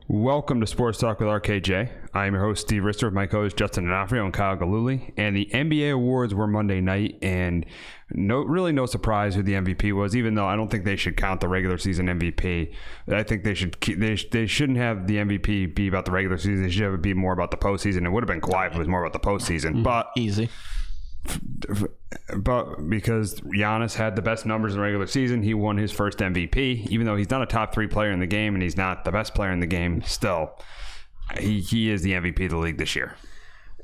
Welcome to Sports Talk with RKJ. I am your host, Steve Rister, with my co-host Justin D'Onofrio and Kyle Galuli. And the NBA awards were Monday night, and no surprise who the MVP was. Even though I don't think they should count the regular season MVP, I think they shouldn't have the MVP be about the regular season. They should have it be more about the postseason. It would have been Kawhi if it was more about the postseason, but easy. But because Giannis had the best numbers in the regular season, he won his first MVP. Even though he's not a top 3 player in the game and he's not the best player in the game, still, he is the MVP of the league this year.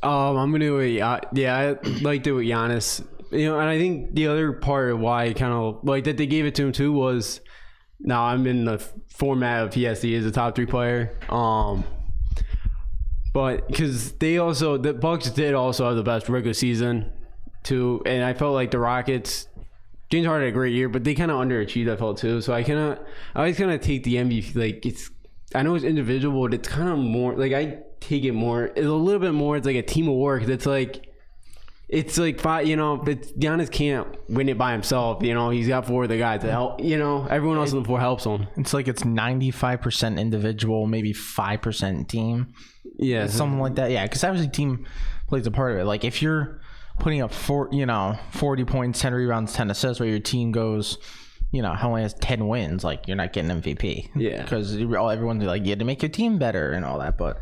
I'm gonna I liked it with Giannis. And I think the other part of why I kind of like that they gave it to him too was now I'm in the format of yes, he is a top 3 player. But because the Bucks did also have the best regular season too, and I felt like the Rockets, James Harden had a great year, but they kind of underachieved, I felt too. So I always kind of take the MVP, like I know it's individual, but it's kind of more like I take it more. It's a little bit more. It's like a team award because it's like five. But Giannis can't win it by himself. He's got 4 of the guys to help. Everyone else on the floor helps him. It's like it's 95% individual, maybe 5% team. Yeah, something like that. Yeah, because obviously team plays a part of it. Like if you're putting up 40 points, 10 rebounds, 10 assists, where your team goes, only has 10 wins, like you're not getting MVP. Yeah, because everyone's like, you had to make your team better and all that. But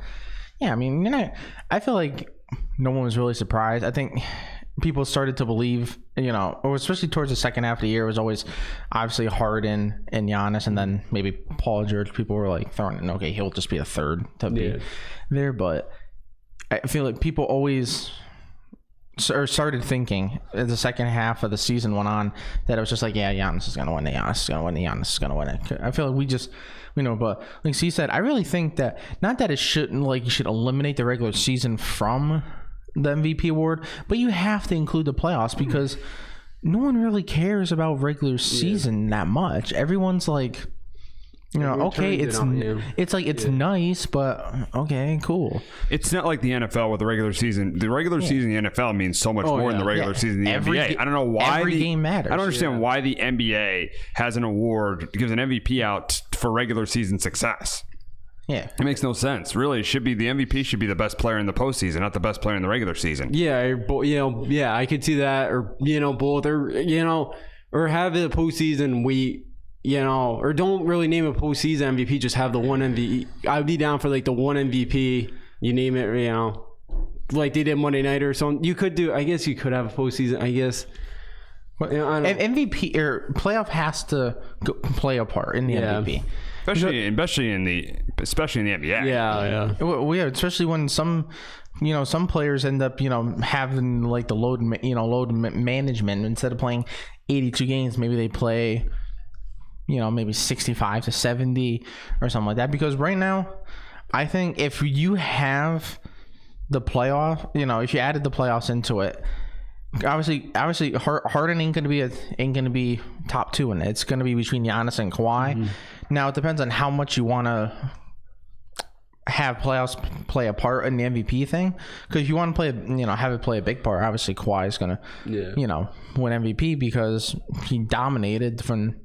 yeah, I mean, I feel like no one was really surprised. I think people started to believe, or especially towards the second half of the year, it was always obviously Harden and Giannis, and then maybe Paul George. People were like throwing in, okay, he'll just be a third to be there. But I feel like people always started thinking as the second half of the season went on that it was just like, yeah, Giannis is going to win it. Giannis is going to win it. Giannis is going to win it. I feel like but like C said, I really think that not that it shouldn't, like you should eliminate the regular season from the MVP award, but you have to include the playoffs because no one really cares about regular season that much. Everyone's like, okay, it's nice, but okay, cool. It's not like the NFL with the regular season. The regular season in the NFL means so much more than the regular season in the NBA. I don't know why every game matters. I don't understand why the NBA has an award, gives an MVP out for regular season success. Yeah, it makes no sense. Really, it should be the MVP should be the best player in the postseason, not the best player in the regular season. Yeah, I could see that, or both, or have the postseason or don't really name a postseason MVP, just have the one MVP. I'd be down for like the one MVP. You name it, like they did Monday night or something. You could do. I guess you could have a postseason. I guess. MVP or playoff has to play a part in the MVP. Especially in the NBA. Yeah. Well, yeah, especially when some players end up, having like the load management. Instead of playing 82 games, maybe they play, maybe 65 to 70 or something like that. Because right now, I think if you have the playoff, if you added the playoffs into it, obviously Harden ain't gonna be top 2 in it. It's gonna be between Giannis and Kawhi. Mm-hmm. Now it depends on how much you want to have playoffs play a part in the MVP thing. Because if you want to play, have it play a big part, obviously Kawhi is gonna, win MVP because he dominated from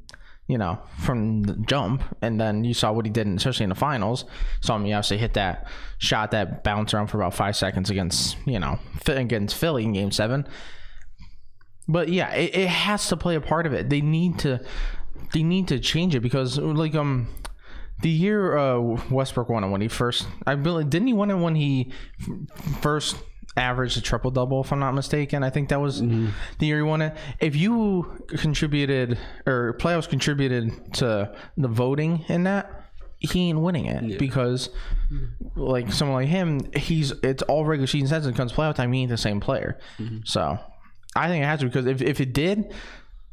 the jump, and then you saw what he did, especially in the finals. Saw him obviously hit that shot that bounced around for about 5 seconds against Philly in Game 7. But yeah, it has to play a part of it. They need to change it because like the year Westbrook won it when he first, I believe, didn't he win it when he first averaged a triple double, if I'm not mistaken? I think that was the year he won it. If you contributed or playoffs contributed to the voting in that, he ain't winning it because like someone like him, it's all regular season season. It comes playoff time, he ain't the same player. So I think it has to, because if it did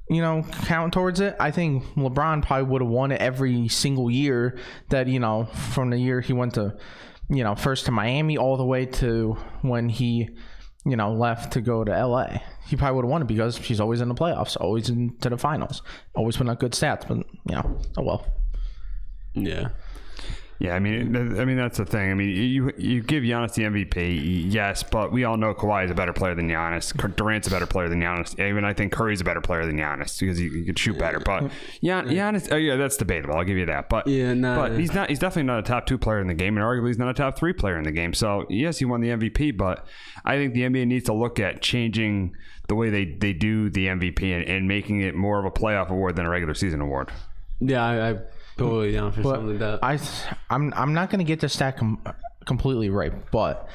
count towards it, I think LeBron probably would have won it every single year that from the year he went to first to Miami all the way to when he left to go to LA. He probably would have won it because he's always in the playoffs, always into the finals, always putting up good stats. But oh well. Yeah, Yeah, I mean that's the thing. I mean, you give Giannis the MVP, yes, but we all know Kawhi is a better player than Giannis. Durant's a better player than Giannis. Even I think Curry's a better player than Giannis because he could shoot better. But Giannis, yeah, that's debatable. I'll give you that. But but he's not. He's definitely not a top 2 player in the game, and arguably he's not a top 3 player in the game. So yes, he won the MVP, but I think the NBA needs to look at changing the way they do the MVP and making it more of a playoff award than a regular season award. Yeah, I totally down for something like that. I'm not going to get the stat completely right, but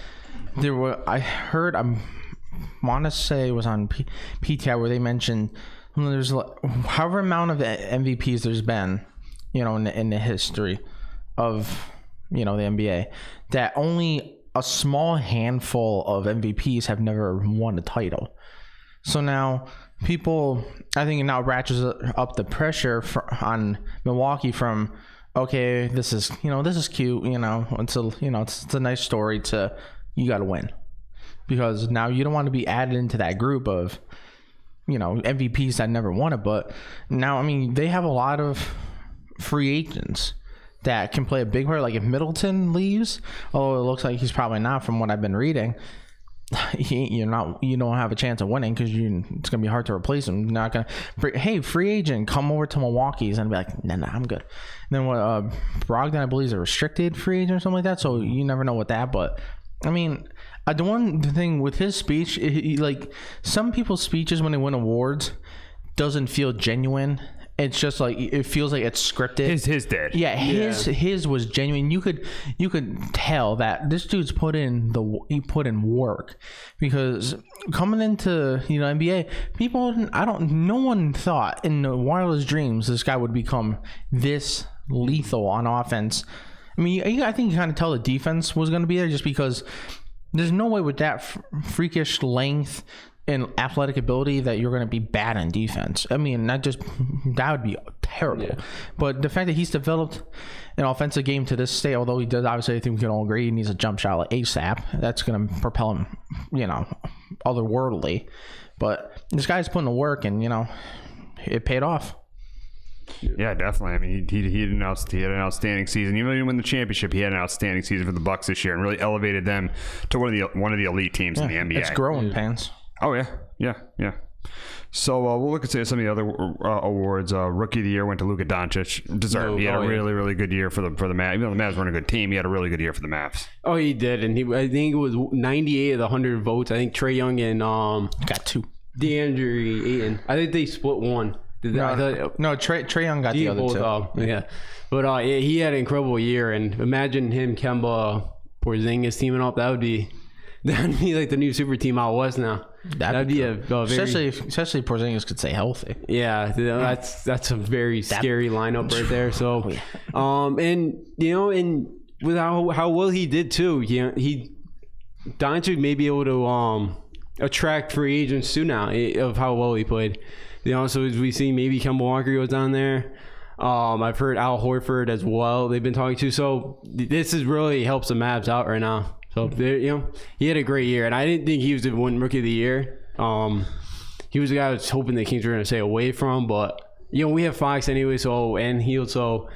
I want to say it was on PTI where they mentioned there's however amount of MVPs there's been, in the history of the NBA, that only a small handful of MVPs have never won a title. So now people, I think it now ratchets up the pressure on Milwaukee from, okay, this is cute, it's a nice story, to you got to win, because now you don't want to be added into that group of MVPs that never won it. But now, I mean, they have a lot of free agents that can play a big part. Like if Middleton leaves, it looks like he's probably not, from what I've been reading. You don't have a chance of winning because it's gonna be hard to replace him. Not gonna, hey, free agent, come over to Milwaukee's and be like, nah, I'm good. And then what? Brogdon, I believe, is a restricted free agent or something like that. So you never know with that. But I mean, the one thing with his speech, like some people's speeches when they win awards, doesn't feel genuine. It's just like it feels like it's scripted. His did. Yeah, his was genuine. You could tell that this dude's put in work, because coming into NBA, no one thought in the wildest dreams this guy would become this lethal on offense. I mean, I think you kind of tell the defense was going to be there, just because there's no way with that freakish length and athletic ability that you're going to be bad on defense. I mean, that would be terrible. Yeah. But the fact that he's developed an offensive game to this state, although he does, obviously, I think we can all agree he needs a jump shot like ASAP. That's going to propel him, otherworldly. But this guy's putting the work, and it paid off. Yeah, definitely. I mean, he had an outstanding season. Even though he didn't win the championship, he had an outstanding season for the Bucks this year, and really elevated them to one of the elite teams in the NBA. It's growing pains. Oh, yeah. So we'll look at some of the other awards. Rookie of the Year went to Luka Doncic. Deserved. He had a really, really good year for the Mavs. Even though the Mavs weren't a good team, he had a really good year for the Mavs. Oh, he did. And I think it was 98 of the 100 votes. I think Trae Young and got 2. DeAndre Ayton. I think they split 1. No, Trae Young got the other 2. Yeah. But he had an incredible year. And imagine him, Kemba, Porzingis teaming up. That'd be like the new super team out west now. That'd be a very, especially Porzingis could stay healthy. Yeah, that's a very scary lineup right there. So, and with how well he did too, Doncic may be able to attract free agents too now of how well he played. So as we see, maybe Kemba Walker goes down there. I've heard Al Horford as well. They've been talking to. So this is really helps the Mavs out right now. So he had a great year, and I didn't think he was the win Rookie of the Year. He was the guy I was hoping the Kings were going to stay away from, but we have Fox anyway, and Hield, so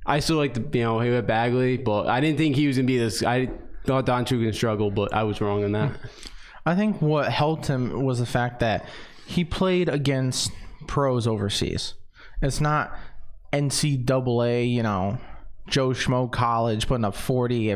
I still like he had Bagley, but I didn't think he was going to be this. I thought Doncic was going to struggle, but I was wrong on that. I think what helped him was the fact that he played against pros overseas. It's not NCAA, Joe Schmo college putting up 40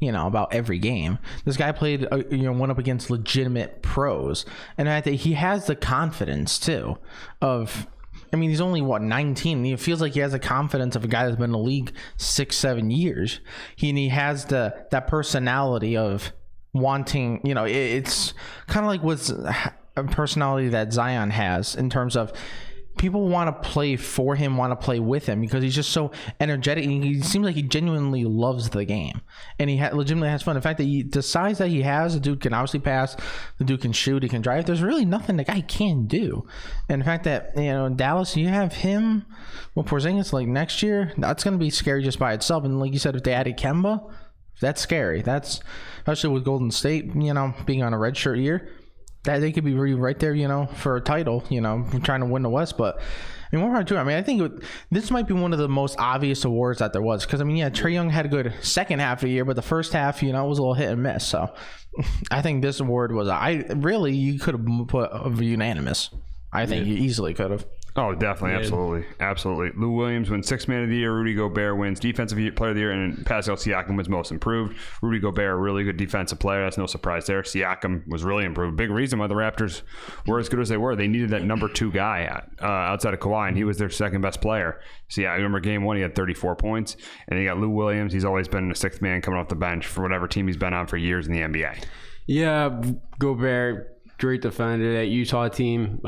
about every game. This guy played went up against legitimate pros, and I think he has the confidence too of, he's only 19. He feels like he has the confidence of a guy that's been in the league 6-7 years. He has that personality of wanting, it's kind of like what's a personality that Zion has, in terms of people want to play for him, want to play with him, because he's just so energetic. He seems like he genuinely loves the game, and he legitimately has fun. The fact that the size that he has, the dude can obviously pass, the dude can shoot, he can drive. There's really nothing the guy can do. And the fact that in Dallas you have him, Porzingis, like next year, that's going to be scary just by itself. And like you said, if they added Kemba, that's scary. That's especially with Golden State, being on a redshirt year. that they could be right there, for a title, trying to win the West. But I mean, I think this might be one of the most obvious awards that there was. Because, I mean, yeah, Trae Young had a good second half of the year, but the first half, was a little hit and miss. So I think this award was, you could have put a unanimous. I think you easily could have. Oh, definitely. Absolutely. Lou Williams wins Sixth Man of the Year. Rudy Gobert wins Defensive Player of the Year. And Pascal Siakam was Most Improved. Rudy Gobert, a really good defensive player. That's no surprise there. Siakam was really improved. Big reason why the Raptors were as good as they were. They needed that number 2 guy outside of Kawhi, and he was their second best player. So, yeah, I remember game 1, he had 34 points. And you got Lou Williams. He's always been a sixth man coming off the bench for whatever team he's been on for years in the NBA. Yeah, Gobert, great defender. That Utah team,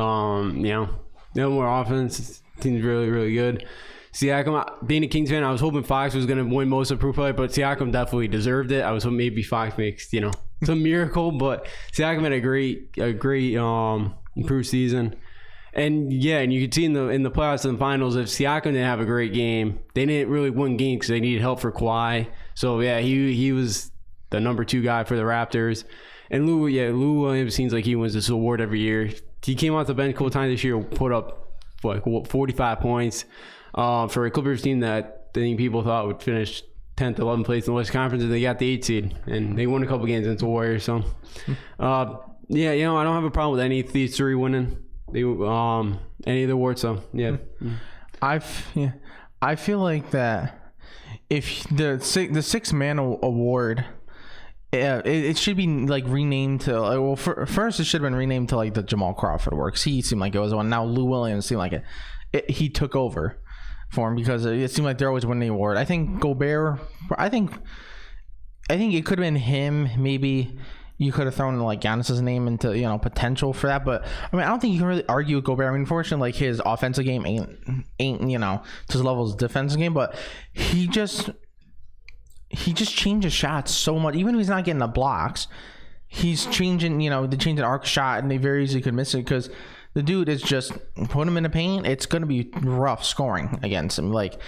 no more offense. Team's really, really good. Siakam, being a Kings fan, I was hoping Fox was going to win Most Improved Player, but Siakam definitely deserved it. I was hoping maybe Fox makes, some miracle, but Siakam had a great improved season. And you could see in the playoffs and the finals, if Siakam didn't have a great game, they didn't really win games because they needed help for Kawhi. So yeah, he was the number 2 guy for the Raptors. And Lou Williams seems like he wins this award every year. He came off the bench a couple times this year, put up 45 points for a Clippers team that I think people thought would finish 10th, 11th place in the West Conference, and they got the 8th seed, and they won a couple games against the Warriors. So, I don't have a problem with any of these 3 winning any of the awards. So, yeah. I feel like that if the Sixth Man Award. Yeah, it should be like renamed to first it should have been renamed to like the Jamal Crawford Award, 'cause he seemed like it was one. Now Lou Williams seemed like he took over for him because it seemed like they're always winning the award. I think Gobert, I think it could have been him. Maybe you could have thrown like Giannis's name into potential for that, but I mean I don't think you can really argue with Gobert. I mean, unfortunately, like his offensive game ain't to his level as defensive game, but he just changes shots so much. Even if he's not getting the blocks, he's changing, the changing arc shot, and they very easily could miss it because the dude is just put him in the paint. It's going to be rough scoring against him. Like,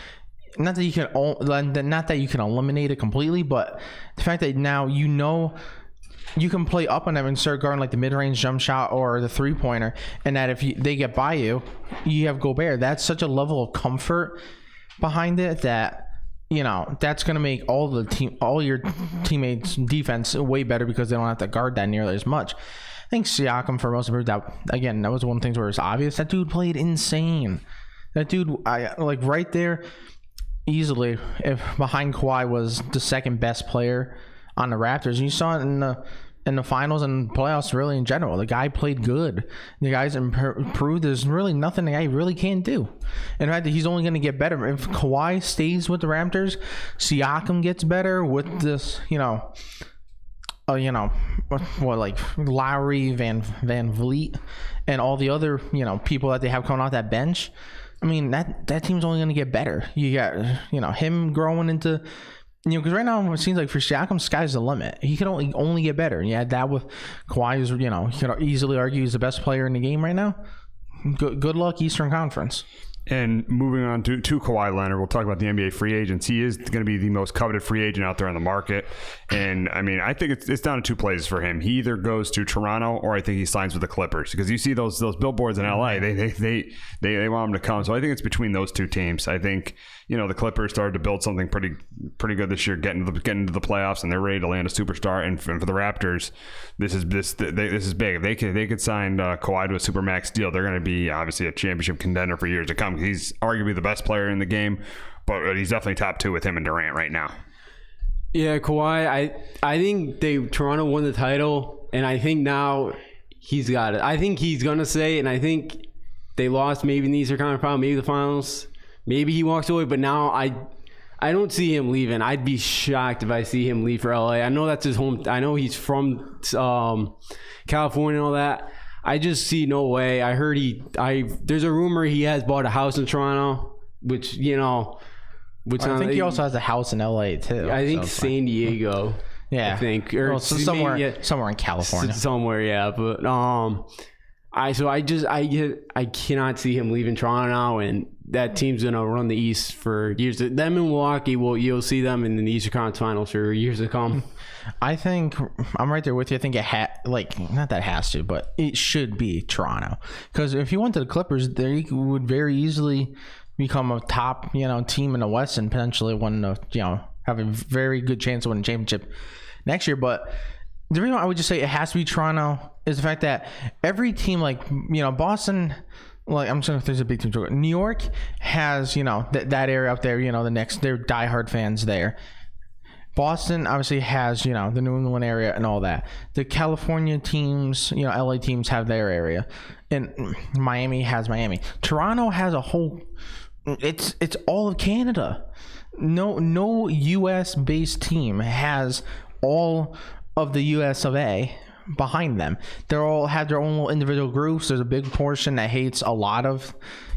not that you can eliminate it completely, but the fact that now you can play up on them and start guarding like the mid-range jump shot or the 3-pointer, and that if they get by you have Gobert. That's such a level of comfort behind it that. That's going to make all your teammates' defense way better because they don't have to guard that nearly as much. I think Siakam for Most Improved, that was one of the things where it's obvious. That dude played insane. That dude, right there, easily, if behind Kawhi was the second best player on the Raptors. And you saw it in the finals and playoffs, really in general. The guy played good. The guy's improved. There's really nothing the guy really can't do. In fact, he's only going to get better. If Kawhi stays with the Raptors, Siakam gets better with this, like Lowry, Van Vliet, and all the other, people that they have coming off that bench. I mean, that team's only going to get better. You got, him growing into... because right now it seems like for Siakam, sky's the limit. He can only get better. And you had that with Kawhi, who's, you could easily argue he's the best player in the game right now. Good luck, Eastern Conference. And moving on to Kawhi Leonard, we'll talk about the NBA free agents. He is going to be the most coveted free agent out there on the market. And, I mean, I think it's down to 2 places for him. He either goes to Toronto or I think he signs with the Clippers. Because you see those billboards in LA, they want him to come. So I think it's between those 2 teams. I think, the Clippers started to build something pretty good this year, getting into the playoffs, and they're ready to land a superstar. And for the Raptors, this is big. If they could sign Kawhi to a supermax deal, they're going to be obviously a championship contender for years to come. He's arguably the best player in the game, but he's definitely top 2 with him and Durant right now. Yeah, Kawhi, I think Toronto won the title, and I think now he's got it. I think he's going to stay, and I think they lost maybe in the Eastern Conference Final, maybe the finals. Maybe he walks away, but now I don't see him leaving. I'd be shocked if I see him leave for LA. I know that's his home. I know he's from California and all that. I just see no way. I heard there's a rumor he has bought a house in Toronto, which, I think he also has a house in LA too. I think San Diego. Yeah. I think. Or somewhere in California. Somewhere, yeah. But I cannot see him leaving Toronto now, and that team's gonna run the East for years. Them in Milwaukee, you'll see them in the Eastern Conference Finals for years to come. I think I'm right there with you. I think not that it has to, but it should be Toronto, because if you went to the Clippers, they would very easily become a top team in the West and potentially have a very good chance of winning a championship next year. But the reason I would just say it has to be Toronto is the fact that every team, like Boston, like I'm saying, if there's a big team, New York has that area up there. The Knicks, they're diehard fans there. Boston obviously has the New England area and all that. The California teams, LA teams have their area, and Miami has Miami. Toronto has a whole. It's all of Canada. No U.S. based team has all of the U.S. of A. behind them. They all have their own little individual groups. There's a big portion that hates a lot of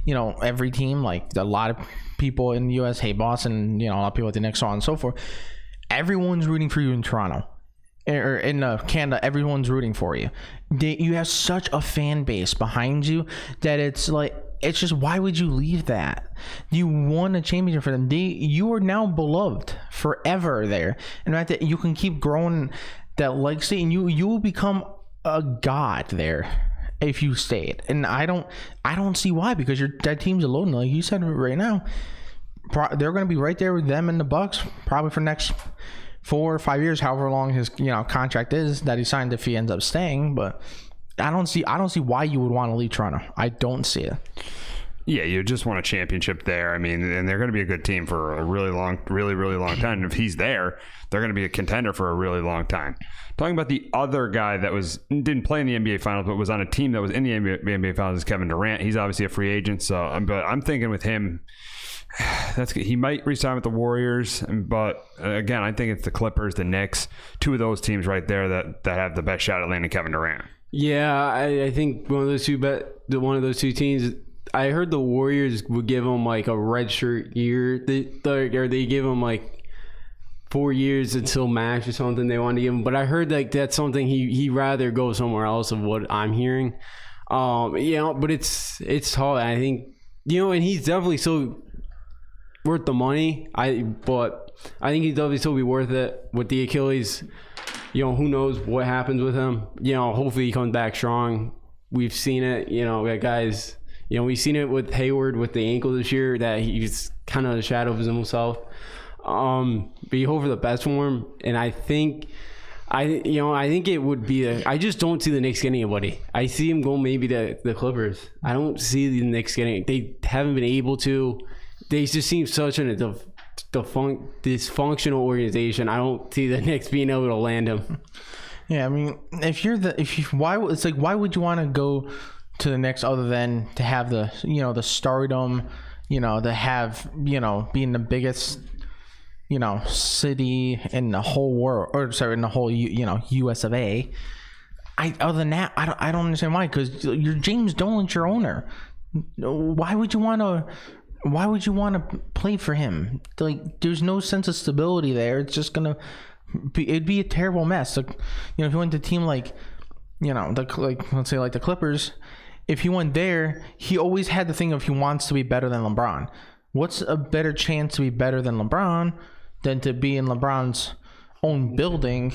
every team. Like a lot of people in the U.S. hate Boston. A lot of people at the Knicks, so on and so forth. Everyone's rooting for you in Toronto. Or in Canada, everyone's rooting for you. You have such a fan base behind you that it's just, why would you leave that? You won a championship for them. You are now beloved forever there, and that you can keep growing that legacy, and you will become a god there if you stayed. And I don't see why, because that team's loading, like you said right now. They're going to be right there with them and the Bucks probably for next 4 or 5 years, however long his contract is that he signed, if he ends up staying. But I don't see why you would want to leave Toronto. I don't see it. Yeah, you just want a championship there. I mean, and they're going to be a good team for a really long time. And if he's there, they're going to be a contender for a really long time. Talking about the other guy that didn't play in the NBA Finals, but was on a team that was in the NBA Finals, is Kevin Durant. He's obviously a free agent, but I'm thinking with him, he might resign with the Warriors, but again, I think it's the Clippers, the Knicks, two of those teams right there that have the best shot at landing Kevin Durant. Yeah, I think one of those two teams. I heard the Warriors would give him like a redshirt year. They give him like 4 years until max or something. They want to give him, but I heard that's something he'd rather go somewhere else. Of what I'm hearing, but it's hard. I think and he's definitely still worth the money. But I think he'd definitely still be worth it with the Achilles. Who knows what happens with him? Hopefully he comes back strong. We've seen it. Guys. We've seen it with Hayward with the ankle this year, that he's kind of a shadow of himself. But you hope for the best for him, and I think it would be. I just don't see the Knicks getting anybody. I see him going maybe to the Clippers. I don't see the Knicks getting. They haven't been able to. They just seem such a dysfunctional organization. I don't see the Knicks being able to land him. Yeah, I mean, why would you want to go to the Knicks other than to have the the stardom, to have being the biggest city in the whole world, or sorry, in the whole US of A. Other than that, I don't understand why, because you're James Dolan's your owner. Why would you want to play for him? Like, there's no sense of stability there. It's just it'd be a terrible mess. Like, if you went to a team like let's say like the Clippers. If he went there, he always had the thing of he wants to be better than LeBron. What's a better chance to be better than LeBron than to be in LeBron's own building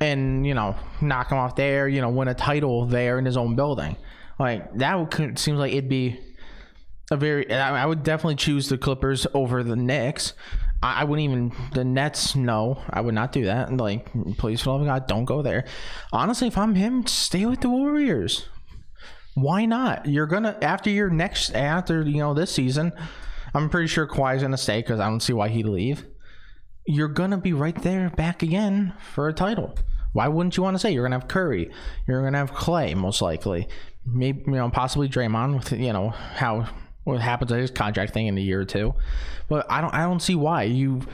and, knock him off there, win a title there in his own building? Like, that seems like it'd be I would definitely choose the Clippers over the Knicks. I wouldn't even, the Nets, no, I would not do that. Like, please, for the love of God, don't go there. Honestly, if I'm him, stay with the Warriors. Why not? You're gonna after this season, I'm pretty sure Kawhi's gonna stay, because I don't see why he'd leave. You're gonna be right there back again for a title. Why wouldn't you want to say? You're gonna have Curry, you're gonna have Clay, most likely, maybe possibly Draymond with what happens to his contract thing in a year or two. But I don't see why you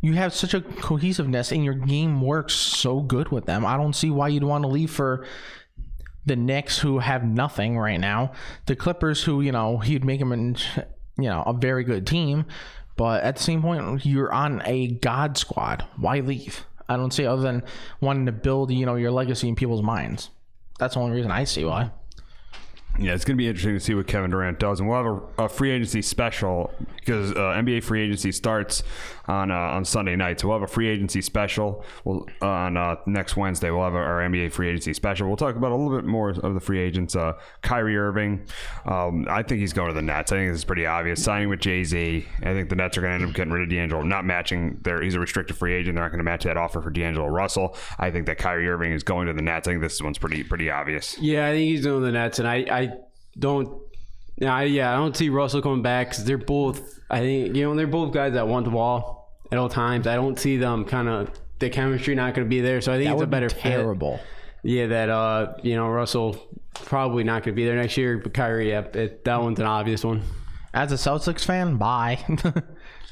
have such a cohesiveness and your game works so good with them. I don't see why you'd want to leave for the Knicks, who have nothing right now. The Clippers, who, he'd make them a very good team. But at the same point, you're on a God squad. Why leave? I don't see, other than wanting to build, your legacy in people's minds. That's the only reason I see why. Yeah, it's going to be interesting to see what Kevin Durant does. And we'll have a free agency special because NBA free agency starts on Sunday night. So we'll have a free agency special on next Wednesday. We'll have our NBA free agency special. We'll talk about a little bit more of the free agents. Kyrie Irving, I think he's going to the Nets. I think this is pretty obvious. Signing with Jay-Z. I think the Nets are going to end up getting rid of D'Angelo, not matching he's a restricted free agent. They're not going to match that offer for D'Angelo Russell. I think that Kyrie Irving is going to the Nets. I think this one's pretty obvious. Yeah, I think he's doing the Nets, and I don't see Russell coming back because they're both. I think they're both guys that want the ball at all times. I don't see them the chemistry not going to be there. So I think it's a better terrible. fit. Yeah, that Russell probably not going to be there next year, but Kyrie, that one's an obvious one. As a Celtics fan, bye.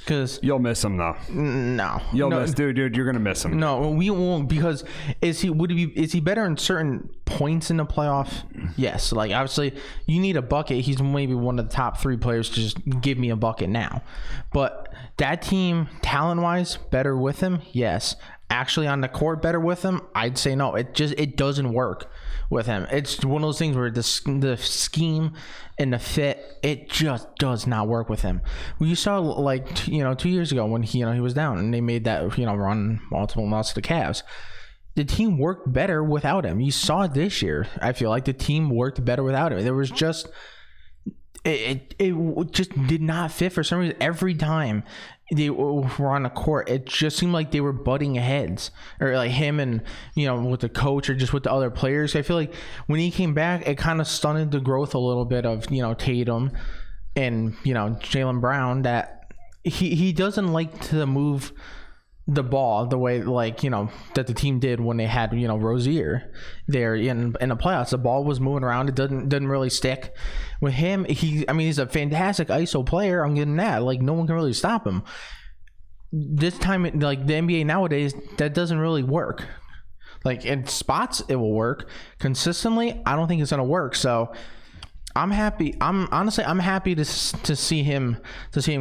Because you'll miss him though. No, you'll miss, dude. You're gonna miss him. No, we won't, because is he better in certain points in the playoff? Yes, like obviously you need a bucket. He's maybe one of the top 3 players to just give me a bucket now. But that team, talent wise, better with him. Yes, actually on the court, better with him. I'd say no. It doesn't work with him. It's one of those things where the scheme and the fit, it just does not work with him. You saw 2 years ago when he was down and they made that run multiple loss to the Cavs. The team worked better without him. You saw it this year. I feel like the team worked better without him. There was just it just did not fit for some reason. Every time they were on the court, it just seemed like they were butting heads, or like him and with the coach or just with the other players. I feel like when he came back, it kind of stunted the growth a little bit of Tatum and Jaylen Brown, that he doesn't like to move the ball the way that the team did when they had Rozier there in the playoffs. The ball was moving around. It doesn't really stick with him. He's a fantastic ISO player. I'm getting that. No one can really stop him. This time, the NBA nowadays, that doesn't really work. In spots, it will work. Consistently, I don't think it's gonna work. So I'm happy. I'm happy to see him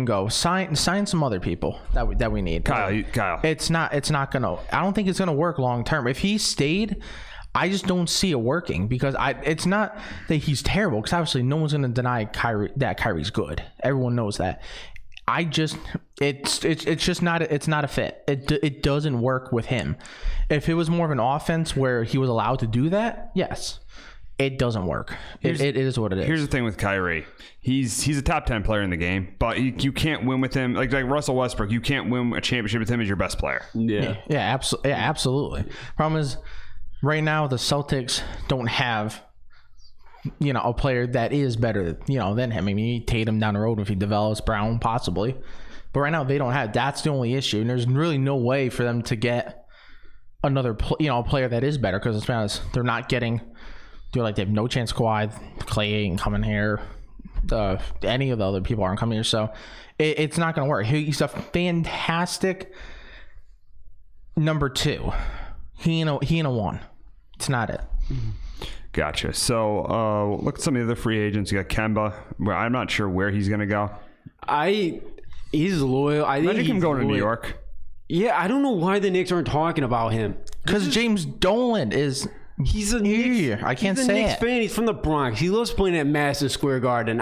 go. Sign some other people that we need. Kyle. It's not gonna. I don't think it's gonna work long term. If he stayed, I just don't see it working, because it's not that he's terrible, because obviously no one's gonna deny Kyrie's good. Everyone knows that. It's just not a fit. It doesn't work with him. If it was more of an offense where he was allowed to do that, yes. It doesn't work. It is what it is. Here's the thing with Kyrie. He's a top 10 player in the game, but you can't win with him. Like Russell Westbrook, you can't win a championship with him as your best player. Yeah, absolutely. Problem is, right now the Celtics don't have a player that is better than him. You need Tatum down the road if he develops, Brown possibly, but right now they don't have. That's the only issue, and there's really no way for them to get another player that is better, because they're not getting. They have no chance. Kawhi, Clay ain't coming here. Any of the other people aren't coming here, so it's not going to work. He's a fantastic number 2. He ain't a 1. It's not it. Gotcha. So look at some of the other free agents. You got Kemba. Where I'm not sure where he's going to go. He's loyal. I think him going to New York. Yeah, I don't know why the Knicks aren't talking about him. Because James Dolan is. He's a Knicks, I can't say Knicks fan. He's from the Bronx. He loves playing at Madison Square Garden.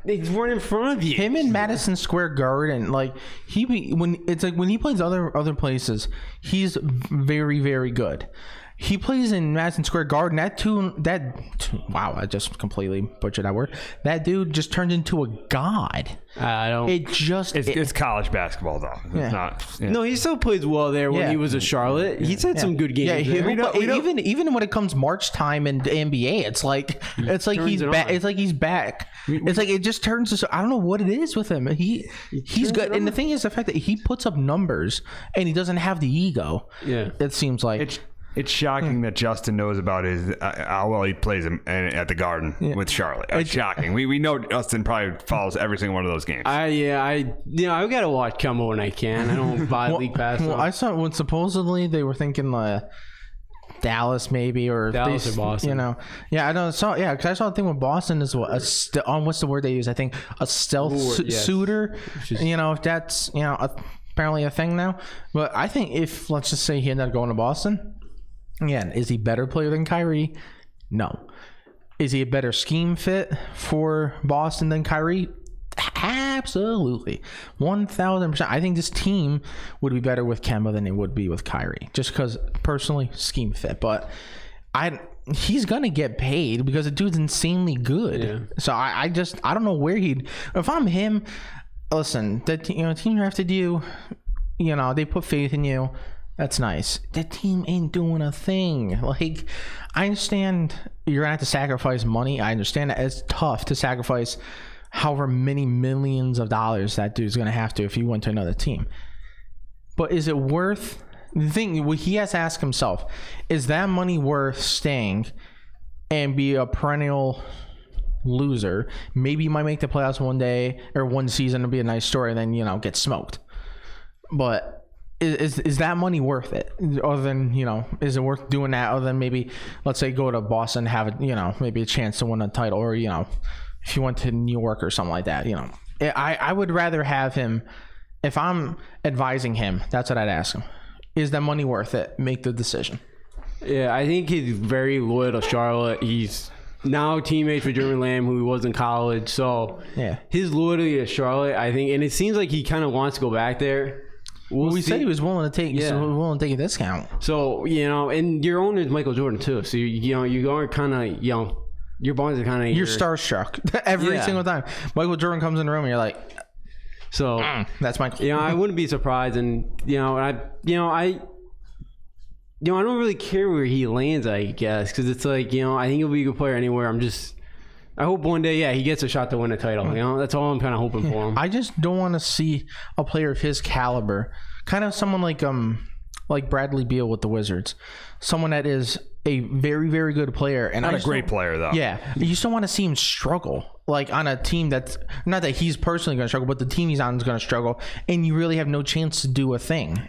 He's right in front of you. Him in Madison Square Garden, when he plays other places, he's very, very good. He plays in Madison Square Garden. Wow, I just completely butchered that word. That dude just turned into a god. I don't. It's college basketball though. It's not. Yeah. No, he still plays well there when he was at Charlotte. He's had some good games. Even when it comes March time in the NBA, it's like he's back. It's like he's back. It's like it just turns. I don't know what it is with him. He's good. And the thing is the fact that he puts up numbers and he doesn't have the ego. Yeah, it seems like. It's shocking that Justin knows about how well he plays at the Garden with Charlotte. It's shocking. We know Justin probably follows every single one of those games. I got to watch Kemba when I can. I don't buy League Pass. Well, I saw when supposedly they were thinking Dallas maybe or Boston. I don't saw because I saw a thing with Boston is what's the word they use? I think a stealth suitor. If that's apparently a thing now. But I think if let's just say he ended up going to Boston. Again, is he better player than Kyrie? No. Is he a better scheme fit for Boston than Kyrie? Absolutely. 1,000%. I think this team would be better with Kemba than it would be with Kyrie. Just because, personally, scheme fit. But he's going to get paid because the dude's insanely good. Yeah. So I don't know where if I'm him, listen, the team drafted you, they put faith in you. That's nice. The team ain't doing a thing. Like, I understand you're going to have to sacrifice money. I understand that it's tough to sacrifice however many millions of dollars that dude's going to have to if he went to another team. But is it worth... The thing he has to ask himself, is that money worth staying and be a perennial loser? Maybe you might make the playoffs one day or one season and be a nice story and then, get smoked. But... Is that money worth it? Other than, is it worth doing that? Other than maybe, let's say, go to Boston, have maybe a chance to win a title, or if you went to New York or something like that. I would rather have him. If I'm advising him, that's what I'd ask him. Is that money worth it? Make the decision. Yeah, I think he's very loyal to Charlotte. He's now teammates with Jeremy Lamb, who he was in college. So yeah, his loyalty to Charlotte, I think, and it seems like he kind of wants to go back there. We said he was willing to take. Yeah. Willing to take a discount. So and your owner is Michael Jordan too. So you are kind of your bonds are kind of you're starstruck every single time Michael Jordan comes in the room and you're like, so that's Michael. I wouldn't be surprised, and I don't really care where he lands. I guess because it's like I think he'll be a good player anywhere. I hope one day, he gets a shot to win a title. That's all I'm kind of hoping for him. I just don't want to see a player of his caliber, kind of someone like Bradley Beal with the Wizards, someone that is a very, very good player, and not a great player though. Yeah, you still want to see him struggle, like on a team that's not that he's personally going to struggle, but the team he's on is going to struggle, and you really have no chance to do a thing.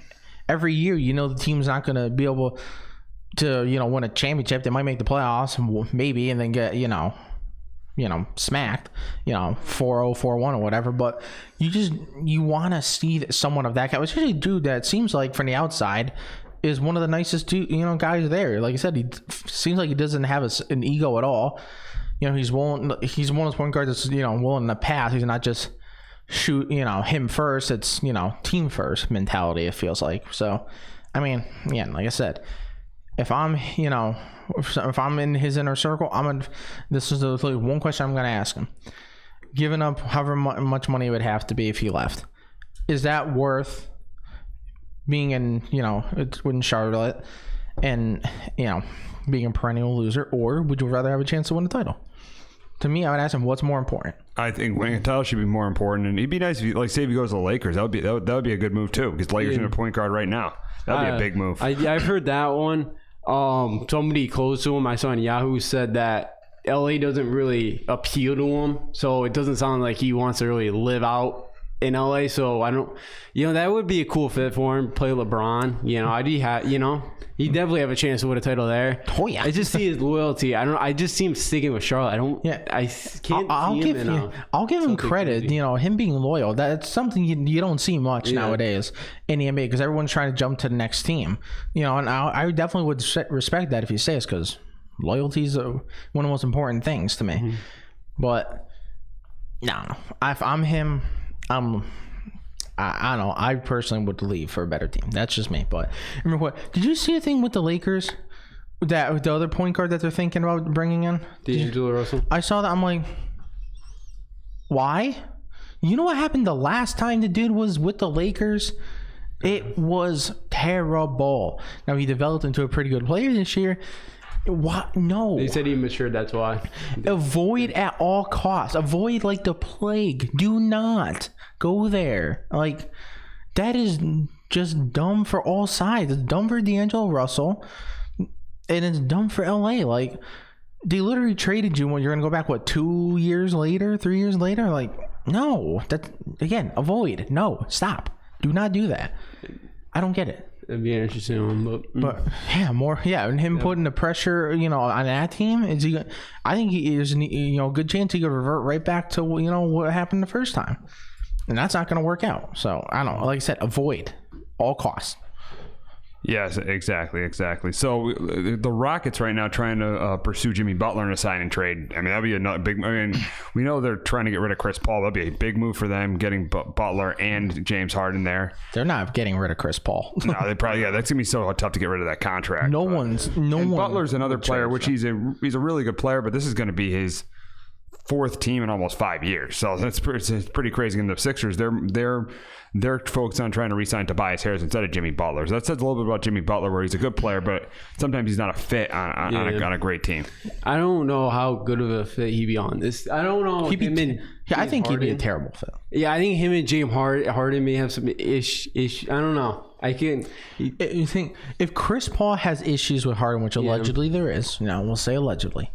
Every year, the team's not going to be able to, win a championship. They might make the playoffs, maybe, and then get, smacked, 4-0, 4-1 or whatever. But you want to see someone of that guy, especially a dude that seems like from the outside is one of the nicest guys there. Like I said, he seems like he doesn't have an ego at all. He's one of those point guards that's willing to pass. He's not just shoot him first. It's team first mentality, it feels like. So I mean, like I said, if I'm if I'm in his inner circle, this is the one question I'm going to ask him. Giving up however much money it would have to be if he left, is that worth being in Charlotte and being a perennial loser, or would you rather have a chance to win a title? To me, I would ask him, what's more important? I think winning a title should be more important, and it'd be nice if if he goes to the Lakers. That would be a good move too, because Lakers need a point guard right now. That'd be a big move. I've heard that one. Somebody close to him, I saw on Yahoo, said that LA doesn't really appeal to him, so it doesn't sound like he wants to really live out in LA. So I don't, that would be a cool fit for him. Play LeBron, he'd definitely have a chance to win a title there. Oh yeah, I just see his loyalty. I just see him sticking with Charlotte. I'll give him credit. Crazy. Him being loyal. That's something you don't see much nowadays in the NBA, because everyone's trying to jump to the next team. And I definitely would respect that if he stays, because loyalty is one of the most important things to me. Mm-hmm. But no, if I'm him, I don't know. I personally would leave for a better team. That's just me. But remember what? Did you see a thing with the Lakers? That the other point guard that they're thinking about bringing in? D'Angelo Russell. I saw that. I'm like, why? You know what happened the last time the dude was with the Lakers? It was terrible. Now he developed into a pretty good player this year. What? No. They said he matured. That's why. Avoid at all costs. Avoid like the plague. Do not go there. Like, that is just dumb for all sides. It's dumb for D'Angelo Russell, and it's dumb for LA. Like, they literally traded you when you're gonna go back. What, 2 years later, 3 years later? Like, no. That again. Avoid. No. Stop. Do not do that. I don't get it. It'd be an interesting one, but and him putting the pressure, on that team, is he? I think he is, a good chance he could revert right back to what happened the first time, and that's not going to work out. So I don't know. Like I said, avoid all costs. Yes, exactly. So the Rockets right now trying to pursue Jimmy Butler in a sign and trade. I mean, that'd be another big. I mean, we know they're trying to get rid of Chris Paul. That'd be a big move for them, getting Butler and James Harden there. They're not getting rid of Chris Paul. No, they probably. Yeah, that's gonna be so tough to get rid of that contract. No one. Butler's another player, which he's a really good player, but this is going to be his fourth team in almost 5 years. So it's pretty crazy. In the Sixers, they're focused on trying to re-sign Tobias Harris instead of Jimmy Butler. So that says a little bit about Jimmy Butler, where he's a good player, but sometimes he's not a fit on a great team. I don't know how good of a fit he'd be on this. I don't know. I think he'd be a terrible fit. Yeah, I think him and James Harden may have some ish. I don't know. I can't. You think if Chris Paul has issues with Harden, which allegedly there is, we'll say allegedly.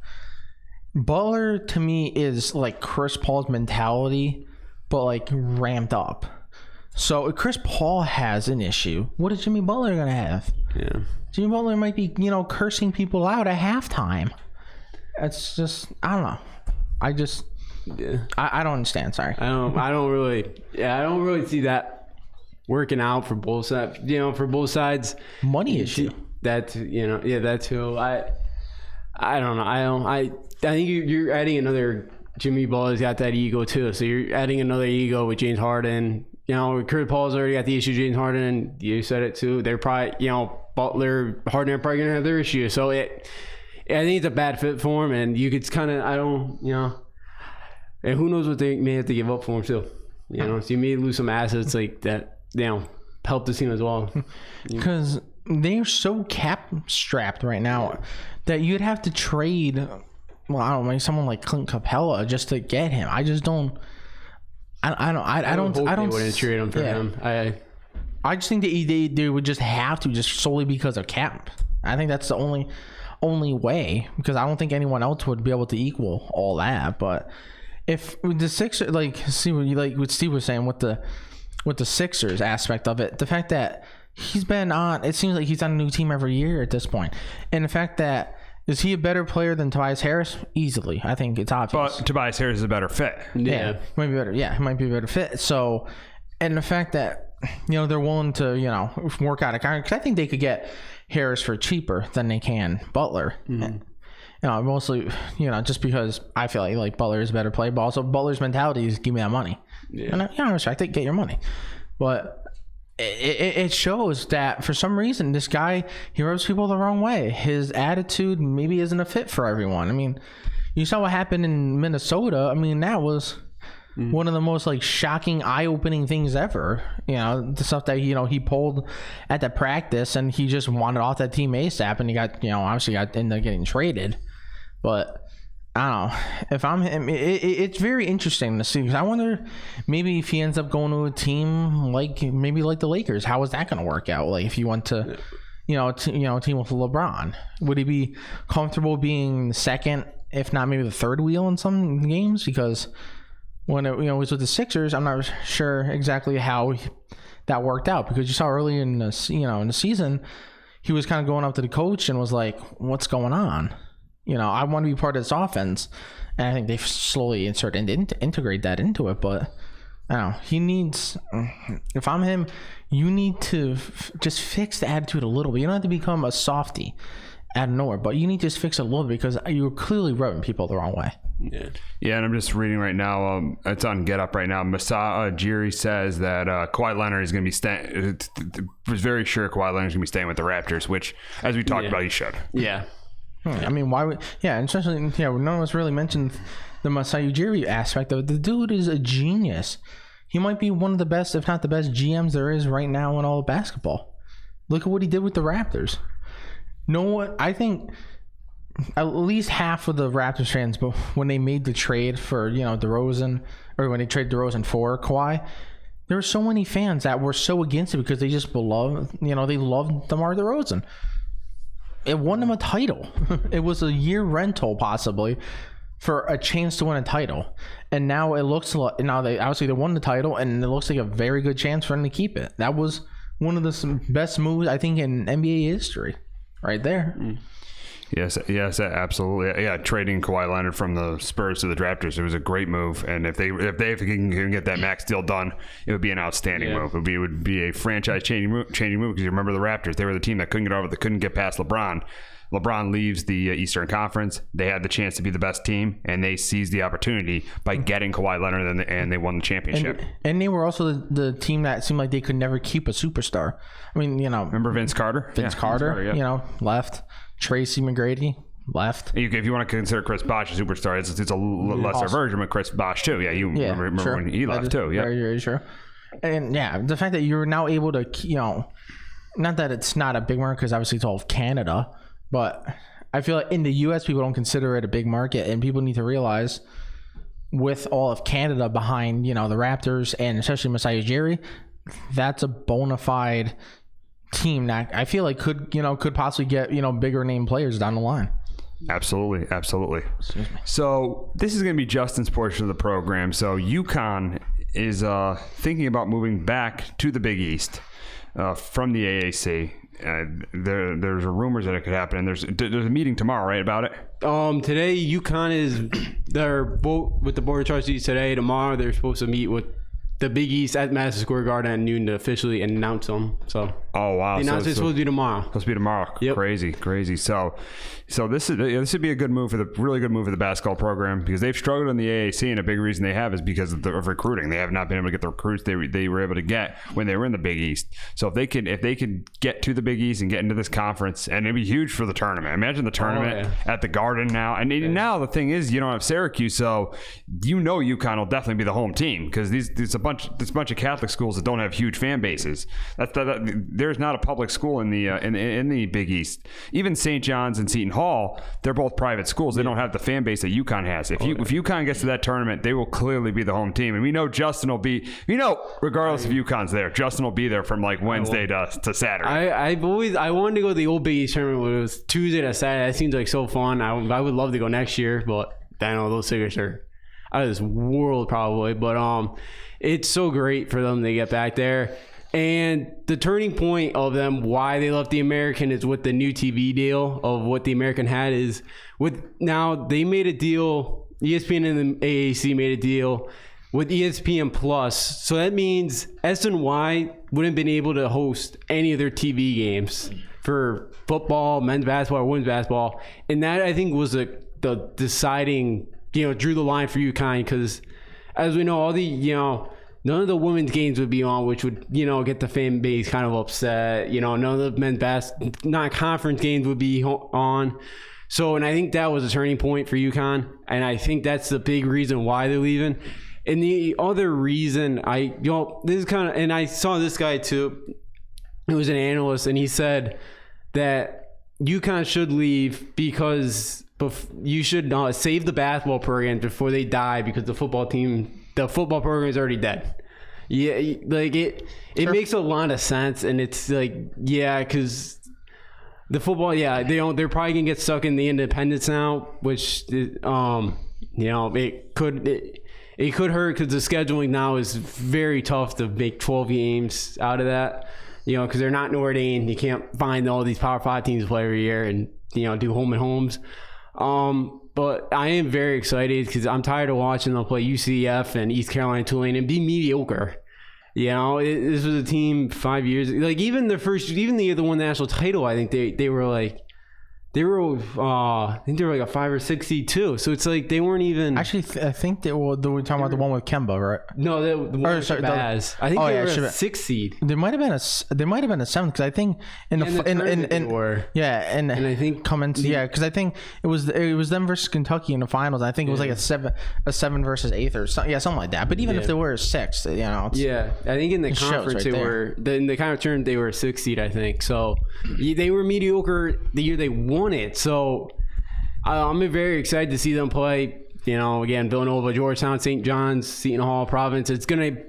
Butler to me is like Chris Paul's mentality, but like ramped up. So if Chris Paul has an issue, what is Jimmy Butler gonna have? Yeah, Jimmy Butler might be cursing people out at halftime. It's just I don't know. I don't understand. Sorry. I don't really see that working out for both sides. For both sides. Money issue. That too. I don't know. I think you're adding another. Jimmy Butler's got that ego too, so you're adding another ego with James Harden. Chris Paul's already got the issue with James Harden, and you said it too. They're probably, Butler, Harden are probably gonna have their issue. So I think it's a bad fit for him, and you could kind of, and who knows what they may have to give up for him too. So you may lose some assets like that. Help the team as well. Because they're so cap strapped right now that you'd have to trade. Well, I don't know, someone like Clint Capella just to get him. I just don't. I don't. They wouldn't trade him for him. I just think that they would just have to, just solely because of cap. I think that's the only way, because I don't think anyone else would be able to equal all that. But if the Sixers, what Steve was saying with the Sixers aspect of it, the fact that he's been on, it seems like he's on a new team every year at this point, and the fact that. Is he a better player than Tobias Harris? Easily. I think it's obvious. But Tobias Harris is a better fit. Yeah. He might be better. Yeah, he might be a better fit. So, and the fact that, they're willing to, work out a contract, because I think they could get Harris for cheaper than they can Butler. Mm-hmm. Mostly, just because I feel like Butler is a better player, but also Butler's mentality is give me that money. Yeah. And I respect it, get your money. But it shows that for some reason this guy, he rubs people the wrong way. His attitude maybe isn't a fit for everyone. I mean, you saw what happened in Minnesota. I mean, that was one of the most shocking, eye-opening things ever. The stuff that he pulled at the practice, and he just wanted off that team ASAP, and he got obviously ended up getting traded. But I don't know. If I'm him, it's very interesting to see, because I wonder maybe if he ends up going to a team like the Lakers, how is that going to work out? Like if you went to, a team with LeBron, would he be comfortable being the second, if not maybe the third wheel in some games? Because when it was with the Sixers, I'm not sure exactly how that worked out, because you saw early in the season, he was kind of going up to the coach and was like, "What's going on? I want to be part of this offense," and I think they've slowly integrate that into it. But I don't know. He needs. If I'm him, you need to just fix the attitude a little bit. You don't have to become a softie out of nowhere, but you need to just fix it a little bit, because you're clearly rubbing people the wrong way. Yeah, and I'm just reading right now. It's on Get Up right now. Masai Ujiri says that Kawhi Leonard is going to be staying. Was very sure Kawhi Leonard is going to be staying with the Raptors, which, as we talked about, he should. Yeah. I mean, why would... Yeah, and especially... Yeah, none of us really mentioned the Masai Ujiri aspect of it. The dude is a genius. He might be one of the best, if not the best, GMs there is right now in all of basketball. Look at what he did with the Raptors. I think at least half of the Raptors fans, but when they made the trade for, DeRozan, or when they traded DeRozan for Kawhi, there were so many fans that were so against it because they just loved DeMar DeRozan. It won them a title. It was a year rental, possibly, for a chance to win a title. And now it looks like, they won the title, and it looks like a very good chance for them to keep it. That was one of the best moves, I think, in NBA history, right there. Yes, absolutely. Yeah, trading Kawhi Leonard from the Spurs to the Raptors, it was a great move. And if they can get that max deal done, it would be an outstanding move. It would be a franchise changing move because you remember the Raptors, they were the team that couldn't get past LeBron. LeBron leaves the Eastern Conference. They had the chance to be the best team, and they seized the opportunity by getting Kawhi Leonard, and they won the championship. And they were also the team that seemed like they could never keep a superstar. I mean, remember Vince Carter? Vince Carter, left. Tracy McGrady, left. If you want to consider Chris Bosh a superstar, it's a lesser version of Chris Bosh, too. Yeah, remember when he left, too. Yeah, very, very sure. And, the fact that you're now able to, not that it's not a big market, because obviously it's all of Canada, but I feel like in the U.S. people don't consider it a big market, and people need to realize with all of Canada behind, the Raptors and especially Masai Ujiri, that's a bona fide team that I feel like could possibly get, bigger name players down the line. Absolutely. So this is going to be Justin's portion of the program. So Uconn is thinking about moving back to the Big East from the AAC. There's rumors that it could happen, and there's a meeting tomorrow, right, about it? Today they're both with the board of trustees today. Tomorrow they're supposed to meet with the Big East at Madison Square Garden at noon to officially announce them. So oh wow, they announced it's supposed to be tomorrow. Yep. Crazy. So this would be a good move really good move for the basketball program, because they've struggled in the AAC, and a big reason they have is because of recruiting. They have not been able to get the recruits they were able to get when they were in the Big East. So if they could get to the Big East and get into this conference, and it'd be huge for the tournament. Imagine the tournament at the Garden now. And now the thing is, you don't have Syracuse, so UConn will definitely be the home team, because there's a bunch of Catholic schools that don't have huge fan bases. There's not a public school in the Big East. Even St. John's and Seton Hall, they're both private schools. They don't have the fan base that UConn has. If UConn gets to that tournament, they will clearly be the home team. And we know Justin will be, regardless if UConn's there, Justin will be there from like Wednesday to Saturday. I wanted to go to the old Big East tournament when it was Tuesday to Saturday. That seems like so fun. I would love to go next year, but I know those tickets are out of this world probably. But it's so great for them to get back there. And the turning point of them, why they left the American, is with the new TV deal of what the American had is now they made a deal. ESPN and the AAC made a deal with ESPN Plus. So that means SNY wouldn't have been able to host any of their TV games for football, men's basketball, or women's basketball. And that, I think, was the deciding, drew the line for UConn, because as we know, all the, none of the women's games would be on, which would, get the fan base kind of upset. None of the men's non-conference games would be on. So, and I think that was a turning point for UConn. And I think that's the big reason why they're leaving. And the other reason this is kind of, and I saw this guy too, he was an analyst, and he said that UConn should leave because you should save the basketball program before they die, because the football program is already dead. Yeah, like it makes a lot of sense, and it's like, because the football, they're probably gonna get stuck in the independents now, which it could hurt, because the scheduling now is very tough to make 12 games out of that. Because they're not Notre Dame, you can't find all these Power 5 teams to play every year and do home and homes. But I am very excited, because I'm tired of watching them play UCF and East Carolina, Tulane, and be mediocre. This was a team 5 years, like even the year they won the national title, I think they were like, I think they were like a 5 or 6 seed too. So it's like they weren't even. Actually, I think they were talking about the one with Kemba, right? No, the one with Shabazz. I think they were a 6 seed. There might have been a 7, because I think and I think comments because I think it was them versus Kentucky in the finals. I think it was like a 7 versus 8 or something like that. But even if they were a 6, I think in the conference in the conference tournament they were a 6 seed. I think so. They were mediocre the year they won it. So I'm very excited to see them play. Again, Villanova, Georgetown, St. John's, Seton Hall, Providence. It's going to